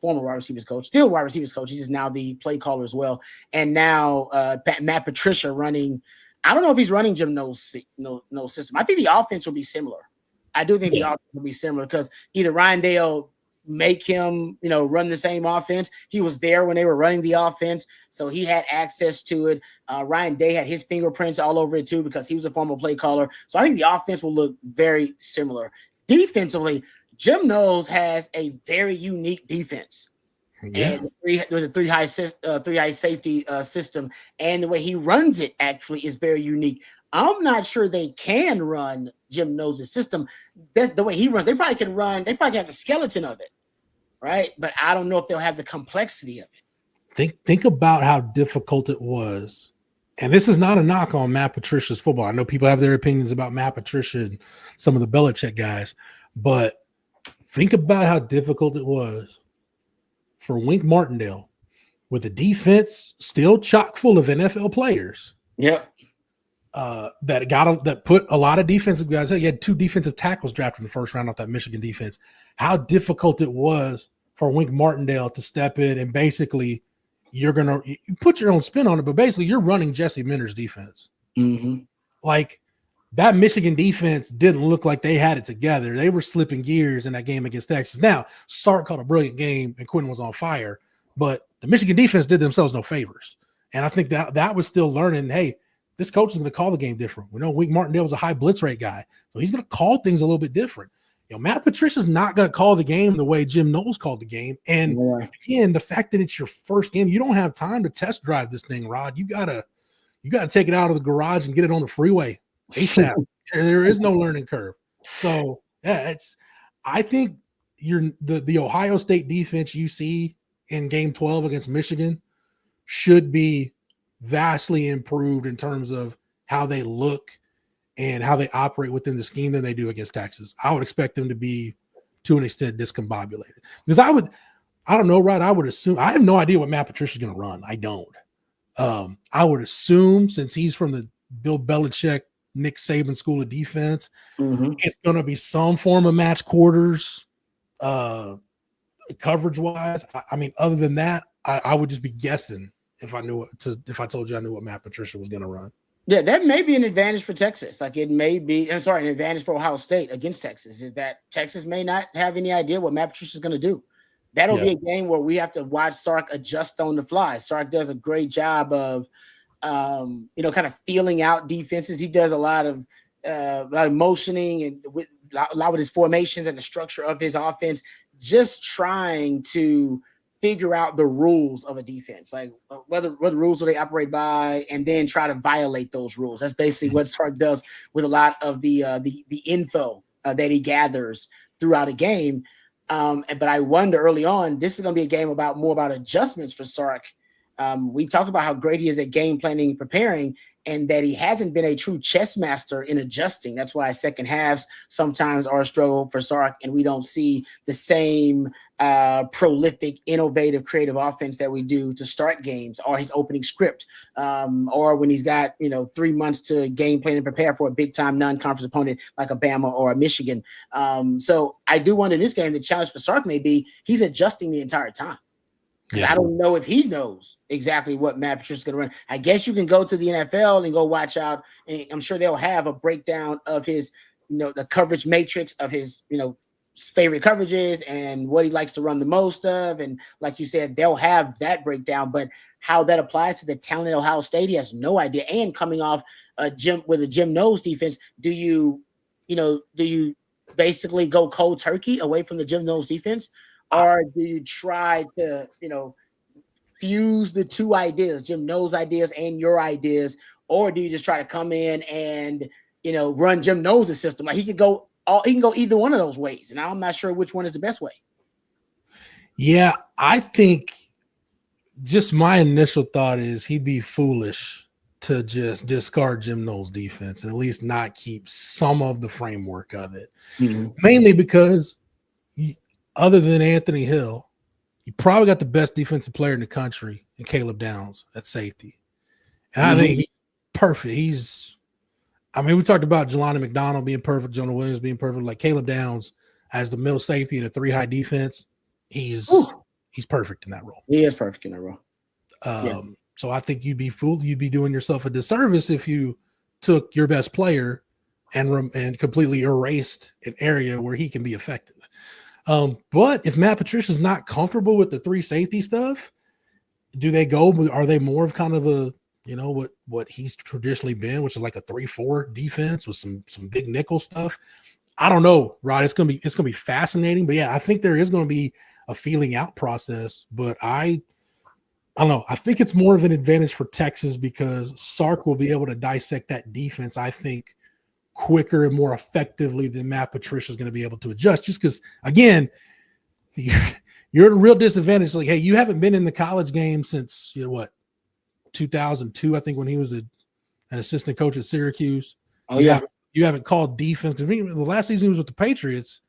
former wide receivers coach, still wide receivers coach. He's just now the play caller as well. And now Matt Patricia running. I don't know if he's running Jim Knowles' system. I think the offense will be similar. I do think the offense will be similar because either Ryan Dale make him, run the same offense. He was there when they were running the offense, so he had access to it. Ryan Day had his fingerprints all over it too because he was a former play caller. So I think the offense will look very similar. Defensively, Jim Knowles has a very unique defense. Yeah. and the three high safety system, and the way he runs it actually is very unique. I'm not sure they can run Jim Knowles' system. The way he runs, they probably can run. They probably have the skeleton of it, right? But I don't know if they'll have the complexity of it. Think about how difficult it was. And this is not a knock on Matt Patricia's football. I know people have their opinions about Matt Patricia and some of the Belichick guys, but think about how difficult it was for Wink Martindale with a defense still chock full of NFL players. Yep. That put a lot of defensive guys. He had 2 defensive tackles drafted in the first round off that Michigan defense. How difficult it was for Wink Martindale to step in and basically you put your own spin on it, but basically you're running Jesse Minter's defense. Mm-hmm. Like that Michigan defense didn't look like they had it together. They were slipping gears in that game against Texas. Now, Sark called a brilliant game and Quinn was on fire, but the Michigan defense did themselves no favors. And I think that was still learning, hey, this coach is going to call the game different. We know Wink Martindale was a high blitz rate guy, so he's going to call things a little bit different. Matt Patricia's not going to call the game the way Jim Knowles called the game. And again, the fact that it's your first game, you don't have time to test drive this thing, Rod. You gotta take it out of the garage and get it on the freeway ASAP. There is no learning curve. So yeah, I think the Ohio State defense you see in game 12 against Michigan should be vastly improved in terms of how they look and how they operate within the scheme than they do against Texas. I would expect them to be, to an extent, discombobulated. Because I don't know, Rod, I would assume, I have no idea what Matt Patricia's going to run. I don't. I would assume, since he's from the Bill Belichick, Nick Saban school of defense, it's going to be some form of match quarters, coverage-wise. I mean, other than that, I would just be guessing if I told you I knew what Matt Patricia was going to run. Yeah, that may be an advantage for Texas. Like it may be, an advantage for Ohio State against Texas is that Texas may not have any idea what Matt Patricia is going to do. That'll be a game where we have to watch Sark adjust on the fly. Sark does a great job of, kind of feeling out defenses. He does a lot of motioning and with a lot of his formations and the structure of his offense, just trying to figure out the rules of a defense, like what rules do they operate by, and then try to violate those rules. That's basically what Sark does with a lot of the info that he gathers throughout a game. But I wonder early on, this is going to be a game more about adjustments for Sark. We talk about how great he is at game planning and preparing, and that he hasn't been a true chess master in adjusting. That's why second halves sometimes are a struggle for Sark, and we don't see the same prolific, innovative, creative offense that we do to start games, or his opening script, or when he's got 3 months to game plan and prepare for a big time non-conference opponent like a Bama or a Michigan. So I do wonder in this game, the challenge for Sark may be he's adjusting the entire time. Because I don't know if he knows exactly what Matt Patricia is going to run. I guess you can go to the NFL and go watch out, and I'm sure they'll have a breakdown of his, the coverage matrix of his, favorite coverages and what he likes to run the most of. And like you said, they'll have that breakdown, but how that applies to the talent at Ohio State, he has no idea. And coming off a Jim Knowles defense, do you basically go cold turkey away from the Jim Knowles defense? Or do you try to, fuse the two ideas, Jim Knowles' ideas and your ideas? Or do you just try to come in and, run Jim Knowles' system? Like he can go either one of those ways. And I'm not sure which one is the best way. Yeah, I think just my initial thought is he'd be foolish to just discard Jim Knowles' defense and at least not keep some of the framework of it. Mainly because other than Anthony Hill, you probably got the best defensive player in the country in Caleb Downs at safety. And I think he's perfect. We talked about Jelani McDonald being perfect, Jonah Williams being perfect. Like Caleb Downs as the middle safety in a 3-high defense, he's perfect in that role. He is perfect in that role. So I think you'd be doing yourself a disservice if you took your best player and completely erased an area where he can be effective. But if Matt Patricia's not comfortable with the 3 safety stuff, are they more of kind of a, what he's traditionally been, which is like a 3-4 defense with some big nickel stuff? I don't know, Rod. It's gonna be fascinating. But yeah, I think there is going to be a feeling out process. But I don't know. I think it's more of an advantage for Texas because Sark will be able to dissect that defense, I think, quicker and more effectively than Matt Patricia is going to be able to adjust. Just because, again, you're at a real disadvantage. Like, hey, you haven't been in the college game since, 2002, I think, when he was an assistant coach at Syracuse. Oh, yeah. You haven't called defense. I mean, the last season he was with the Patriots,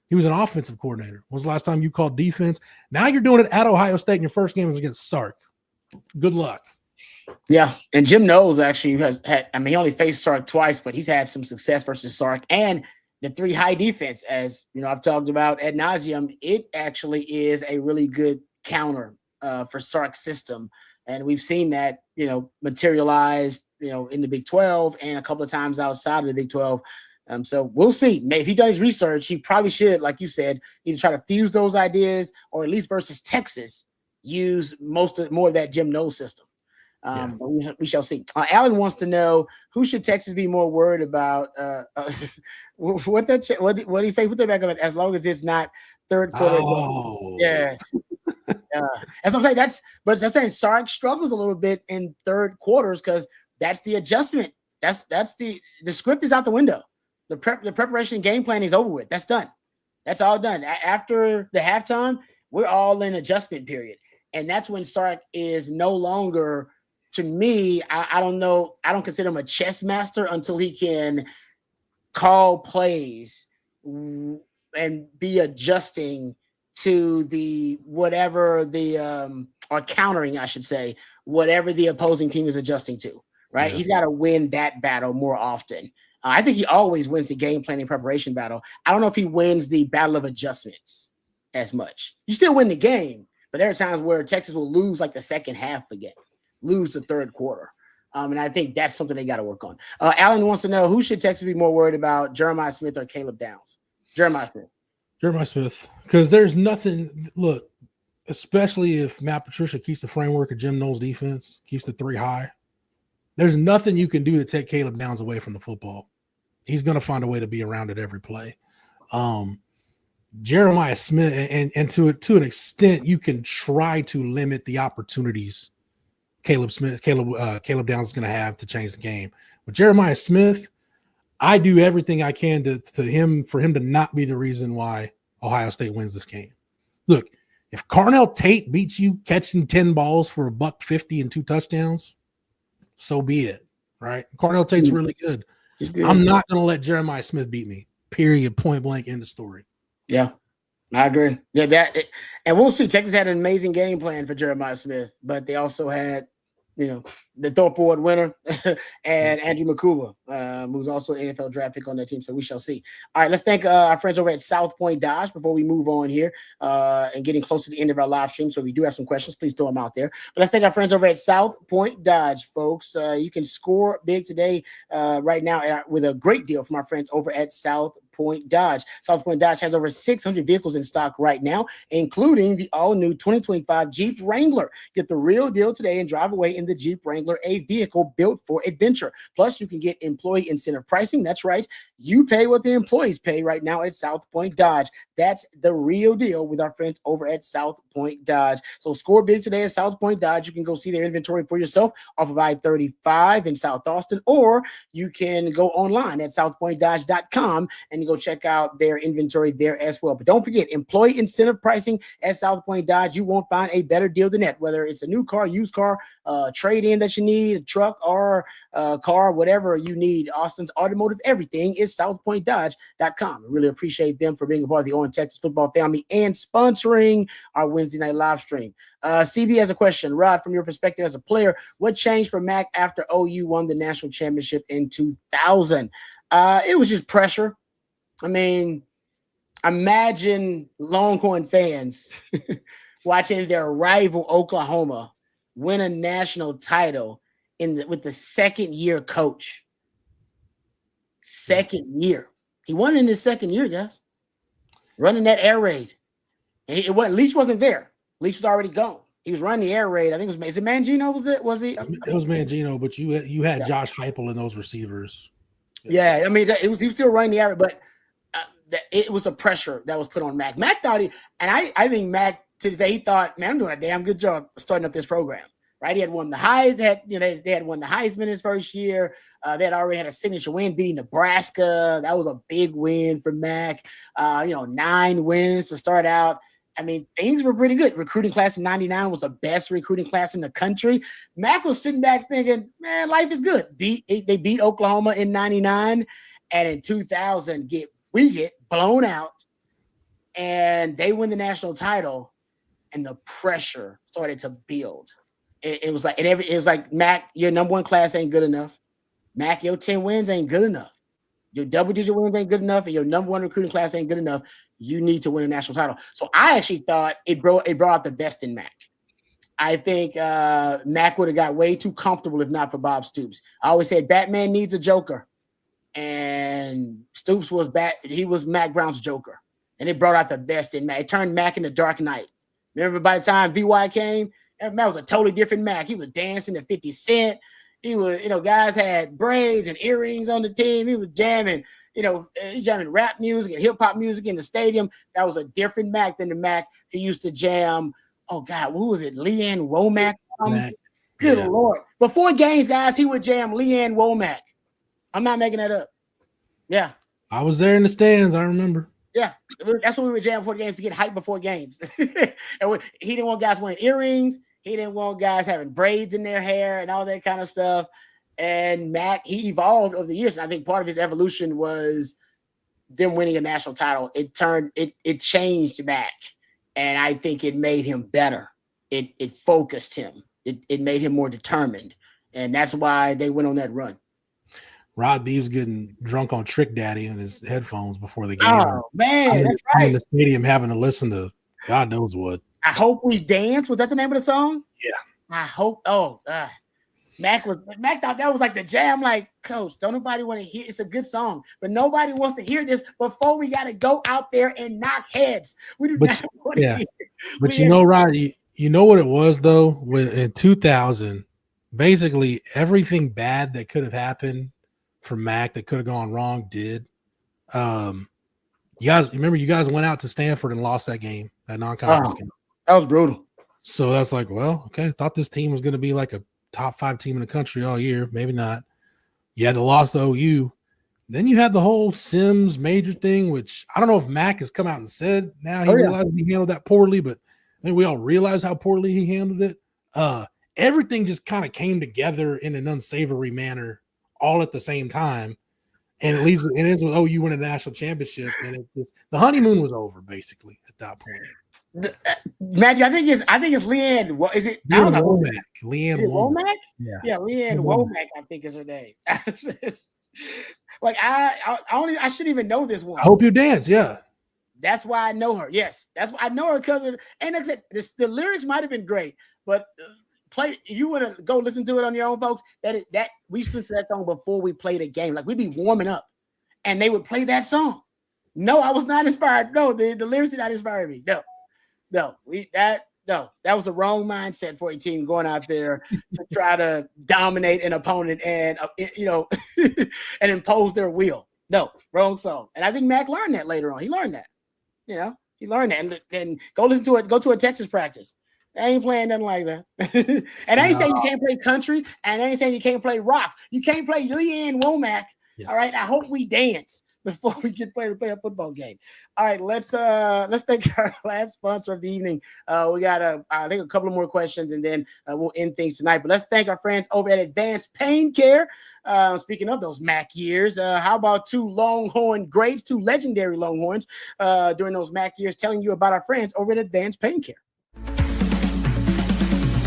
he was an offensive coordinator. When was the last time you called defense? Now you're doing it at Ohio State, and your first game was against Sark. Good luck. Yeah, and Jim Knowles actually he only faced Sark twice, but he's had some success versus Sark. And the 3 high defense, as I've talked about ad nauseum, it actually is a really good counter for Sark's system. And we've seen that, materialize, in the Big 12 and a couple of times outside of the Big 12. So we'll see. If he does his research, he probably should, like you said, either try to fuse those ideas or at least versus Texas, use more of that Jim Knowles system. But we shall see. Alan wants to know, who should Texas be more worried about? What did he say? Put that back up. As long as it's not third quarter. Oh. Yes. That's what I'm saying. But I'm saying Sark struggles a little bit in third quarters because that's the adjustment. That's the script is out the window. The preparation game plan is over with. That's done. That's all done. After the halftime, we're all in adjustment period. And that's when Sark is no longer, to me, I don't know. I don't consider him a chess master until he can call plays and be adjusting to or countering, I should say, whatever the opposing team is adjusting to, right? Yeah. He's got to win that battle more often. I think he always wins the game planning preparation battle. I don't know if he wins the battle of adjustments as much. You still win the game, but there are times where Texas will lose like the second half again, lose the third quarter. And I think that's something they got to work on. Alan wants to know, who should Texas be more worried about, Jeremiah Smith or Caleb Downs? Jeremiah Smith, because there's nothing. Look, especially if Matt Patricia keeps the framework of Jim Knowles' defense, keeps the 3 high, there's nothing you can do to take Caleb Downs away from the football. He's going to find a way to be around it every play. Jeremiah Smith, and to an extent, you can try to limit the opportunities Caleb Downs is going to have to change the game. But Jeremiah Smith, I do everything I can for him to not be the reason why Ohio State wins this game. Look, if Carnell Tate beats you catching 10 balls for $150 and 2 touchdowns, so be it, right? Carnell Tate's really good. I'm not going to let Jeremiah Smith beat me, period, point blank, end of story. Yeah, I agree. Yeah, and we'll see. Texas had an amazing game plan for Jeremiah Smith, but they also had, the Thorpe Award winner and Andrew Makuba, who's also an NFL draft pick on that team. So we shall see. All right, let's thank our friends over at South Point Dodge before we move on here and getting close to the end of our live stream. So we do have some questions. Please throw them out there. But let's thank our friends over at South Point Dodge, folks. You can score big today right now with a great deal from our friends over at South Point Dodge. South Point Dodge has over 600 vehicles in stock right now, including the all-new 2025 Jeep Wrangler. Get the real deal today and drive away in the Jeep Wrangler, a vehicle built for adventure. Plus, you can get employee incentive pricing. That's right. You pay what the employees pay right now at South Point Dodge. That's the real deal with our friends over at South Point Dodge. So score big today at South Point Dodge. You can go see their inventory for yourself off of I-35 in South Austin, or you can go online at southpointdodge.com and go check out their inventory there as well. But don't forget, employee incentive pricing at South Point Dodge. You won't find a better deal than that, whether it's a new car, used car, trade-in that you need, a truck or car, whatever you need. Austin's Automotive, everything is southpointdodge.com. I really appreciate them for being a part of the Owen Texas football family and sponsoring our Wednesday night live stream. CB has a question. Rod, from your perspective as a player, what changed for Mac after OU won the national championship in 2000? It was just pressure. I mean, imagine Longhorn fans watching their rival Oklahoma win a national title with the second-year coach. Second year. He won in his second year, guys. Running that air raid. Leach wasn't there. Leach was already gone. He was running the air raid. I think it was, is it Mangino? Was he? It was Mangino, but you had Josh Heupel in those receivers. Yeah, I mean, he was still running the air raid, but that it was a pressure that was put on Mac. Mac thought I think Mac today he thought, man, I'm doing a damn good job starting up this program. Right, he had won the Heisman. They had won the Heisman his first year. They had already had a signature win beating Nebraska. That was a big win for Mac. 9 wins to start out. I mean, things were pretty good. Recruiting class in '99 was the best recruiting class in the country. Mac was sitting back thinking, man, life is good. They beat Oklahoma in '99, and in 2000 we get blown out, and they win the national title, and the pressure started to build. It was like, Mac, your number 1 class ain't good enough. Mac, your 10 wins ain't good enough. Your double-digit wins ain't good enough, and your number 1 recruiting class ain't good enough. You need to win a national title. So I actually thought it brought out the best in Mac. I think Mac would have got way too comfortable if not for Bob Stoops. I always said Batman needs a Joker, and Stoops was Mac Brown's Joker, and it brought out the best in Mac. It turned Mac into Dark Knight. Remember, by the time VY came, Mac was a totally different Mac. He was dancing to 50 Cent. He was, guys had braids and earrings on the team. He was jamming, rap music and hip hop music in the stadium. That was a different Mac than the Mac who used to jam. Oh God, who was it? Leanne Womack. Good Lord! Before games, guys, he would jam Leanne Womack. I'm not making that up. Yeah, I was there in the stands. I remember. Yeah, that's what we would jam before the games to get hyped before games. And he didn't want guys wearing earrings. He didn't want guys having braids in their hair and all that kind of stuff. And Mac, he evolved over the years. And I think part of his evolution was them winning a national title. It changed Mac. And I think it made him better. It focused him. It made him more determined. And that's why they went on that run. Rod B was getting drunk on Trick Daddy in his headphones before the game. Oh, man, that's right. In the stadium having to listen to God knows what. I Hope We Dance. Was that the name of the song? Yeah. I hope. Oh, God. Mac thought that was like the jam. Like, Coach, don't nobody want to hear. It's a good song, but nobody wants to hear this before we got to go out there and knock heads. We do not want to hear. But Rod, you know what it was though? When in 2000, basically everything bad that could have happened for Mac that could have gone wrong did. You guys went out to Stanford and lost that game, that non-conference game. That was brutal. So that's like, well, okay. Thought this team was going to be like a top 5 team in the country all year. Maybe not. You had the loss to OU. Then you had the whole Sims major thing, which I don't know if Mac has come out and said now he realized he handled that poorly, but I think we all realize how poorly he handled it. Everything just kind of came together in an unsavory manner all at the same time. And it ends with OU winning the national championship. And the honeymoon was over basically at that point. Matthew, I think it's Leanne. What is it? I don't know. Leanne Womack? Yeah, Leanne Womack, I think is her name. Like I shouldn't even know this one. I Hope You Dance, yeah. That's why I know her. Yes, that's why I know her because of. And like I said, the lyrics might have been great, but if you want to go listen to it on your own, folks. That we used to listen to that song before we played a game. Like we'd be warming up, and they would play that song. No, I was not inspired. No, the lyrics did not inspire me. No, that was the wrong mindset for a team going out there to try to dominate an opponent and and impose their will. No, wrong song. And I think Mac learned that later on. He learned that. He learned that. And go listen to it. Go to a Texas practice. They ain't playing nothing like that. And I ain't saying you can't play country, and I ain't saying you can't play rock. You can't play Leanne Womack. Yes. All right. I Hope We Dance before we get ready to play a football game. All right, let's thank our last sponsor of the evening. We got I think a couple of more questions, and then we'll end things tonight. But let's thank our friends over at Advanced Pain Care. Speaking of those MAC years, how about 2 Longhorn greats, 2 legendary Longhorns during those MAC years, telling you about our friends over at Advanced Pain Care.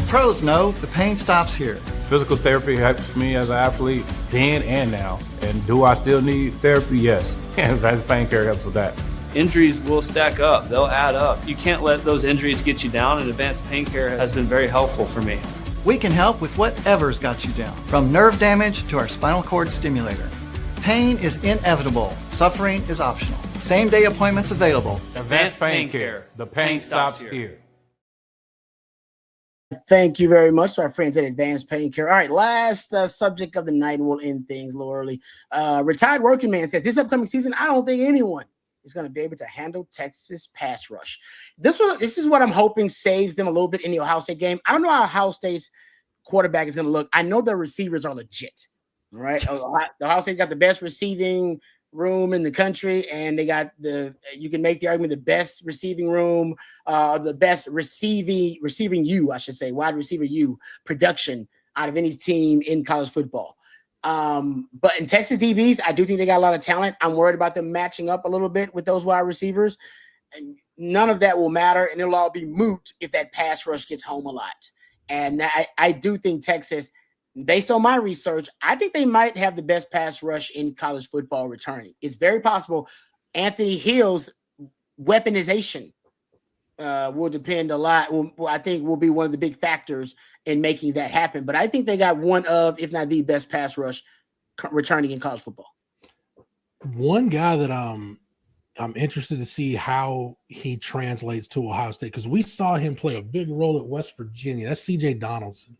Pros know the pain stops here. Physical therapy helps me as an athlete then and now. And do I still need therapy? Yes. Advanced Pain Care helps with that. Injuries will stack up. They'll add up. You can't let those injuries get you down, and Advanced Pain Care has been very helpful for me. We can help with whatever's got you down, from nerve damage to our spinal cord stimulator. Pain is inevitable. Suffering is optional. Same-day appointments available. Advanced Pain Care. The pain stops here. Thank you very much to our friends at Advanced Pain Care. All right, last subject of the night, and we'll end things a little early. Retired working man says, this upcoming season, I don't think anyone is going to be able to handle Texas pass rush. This is what I'm hoping saves them a little bit in the Ohio State game. I don't know how Ohio State's quarterback is going to look. I know their receivers are legit. All right. Ohio State got the best receiving room in the country, and they got you can make the argument the best receiving room, the best receiving wide receiver production out of any team in college football. But in Texas DBs, I do think they got a lot of talent. I'm worried about them matching up a little bit with those wide receivers, and none of that will matter, and it'll all be moot if that pass rush gets home a lot. And I do think Texas, based on my research, I think they might have the best pass rush in college football returning. It's very possible Anthony Hill's weaponization will depend a lot. I think will be one of the big factors in making that happen. But I think they got one of, if not the best pass rush returning in college football. One guy that I'm interested to see how he translates to Ohio State, because we saw him play a big role at West Virginia. That's C.J. Donaldson.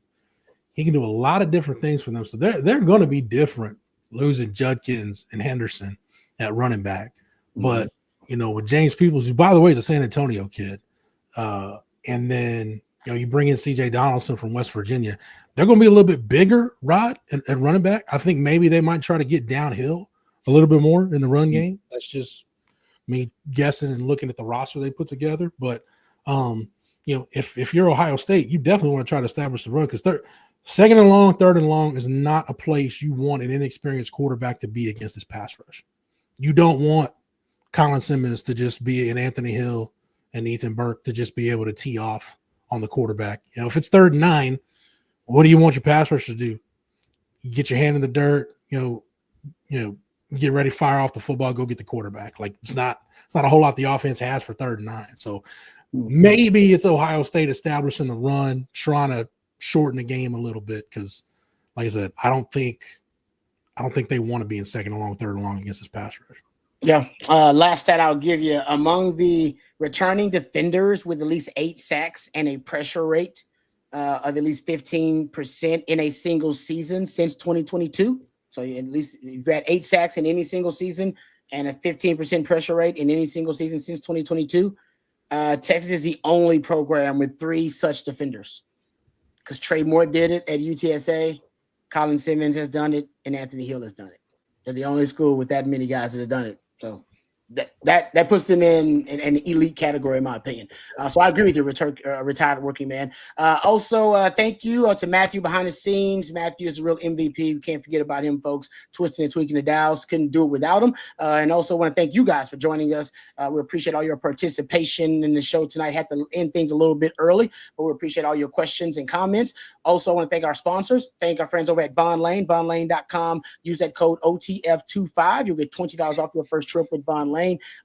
He can do a lot of different things for them. So they're going to be different losing Judkins and Henderson at running back. But, with James Peoples, who, by the way, is a San Antonio kid, and then, you bring in C.J. Donaldson from West Virginia, they're going to be a little bit bigger, Rod, at running back. I think maybe they might try to get downhill a little bit more in the run game. That's just me guessing and looking at the roster they put together. But, if you're Ohio State, you definitely want to try to establish the run, because second and long, third and long is not a place you want an inexperienced quarterback to be against this pass rush. You don't want Colin Simmons to just be an Anthony Hill and Ethan Burke to just be able to tee off on the quarterback. If it's 3rd and 9, what do you want your pass rush to do? You get your hand in the dirt, get ready, fire off the football, go get the quarterback. Like it's not a whole lot the offense has for 3rd and 9. So maybe it's Ohio State establishing the run, trying to shorten the game a little bit, because like I said, I don't think they want to be in 2nd and long, 3rd and long against this pass rush. Yeah. Last stat I'll give you, among the returning defenders with at least 8 sacks and a pressure rate of at least 15% in a single season since 2022. So at least you've had 8 sacks in any single season and a 15% pressure rate in any single season since 2022. Texas is the only program with 3 such defenders, because Trey Moore did it at UTSA, Colin Simmons has done it, and Anthony Hill has done it. They're the only school with that many guys that have done it. So that puts them in an elite category, in my opinion. So I agree with you, retired working man. Also, thank you to Matthew behind the scenes. Matthew is a real MVP. We can't forget about him, folks. Twisting and tweaking the dials. Couldn't do it without him. And also want to thank you guys for joining us. We appreciate all your participation in the show tonight. Had to end things a little bit early, but we appreciate all your questions and comments. Also, I want to thank our sponsors. Thank our friends over at Von Lane, vonlane.com. Use that code OTF25. You'll get $20 off your first trip with Von Lane.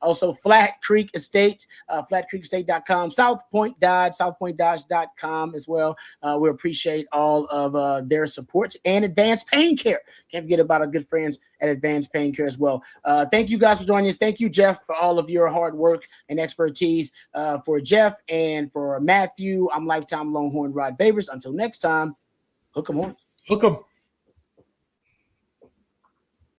Also, Flat Creek Estate, flatcreekestate.com, South Point Dodge, southpointdodge.com as well. We appreciate all of their support, and Advanced Pain Care. Can't forget about our good friends at Advanced Pain Care as well. Thank you guys for joining us. Thank you, Jeff, for all of your hard work and expertise. For Jeff and for Matthew, I'm Lifetime Longhorn Rod Babers. Until next time, hook 'em horns. Hook 'em.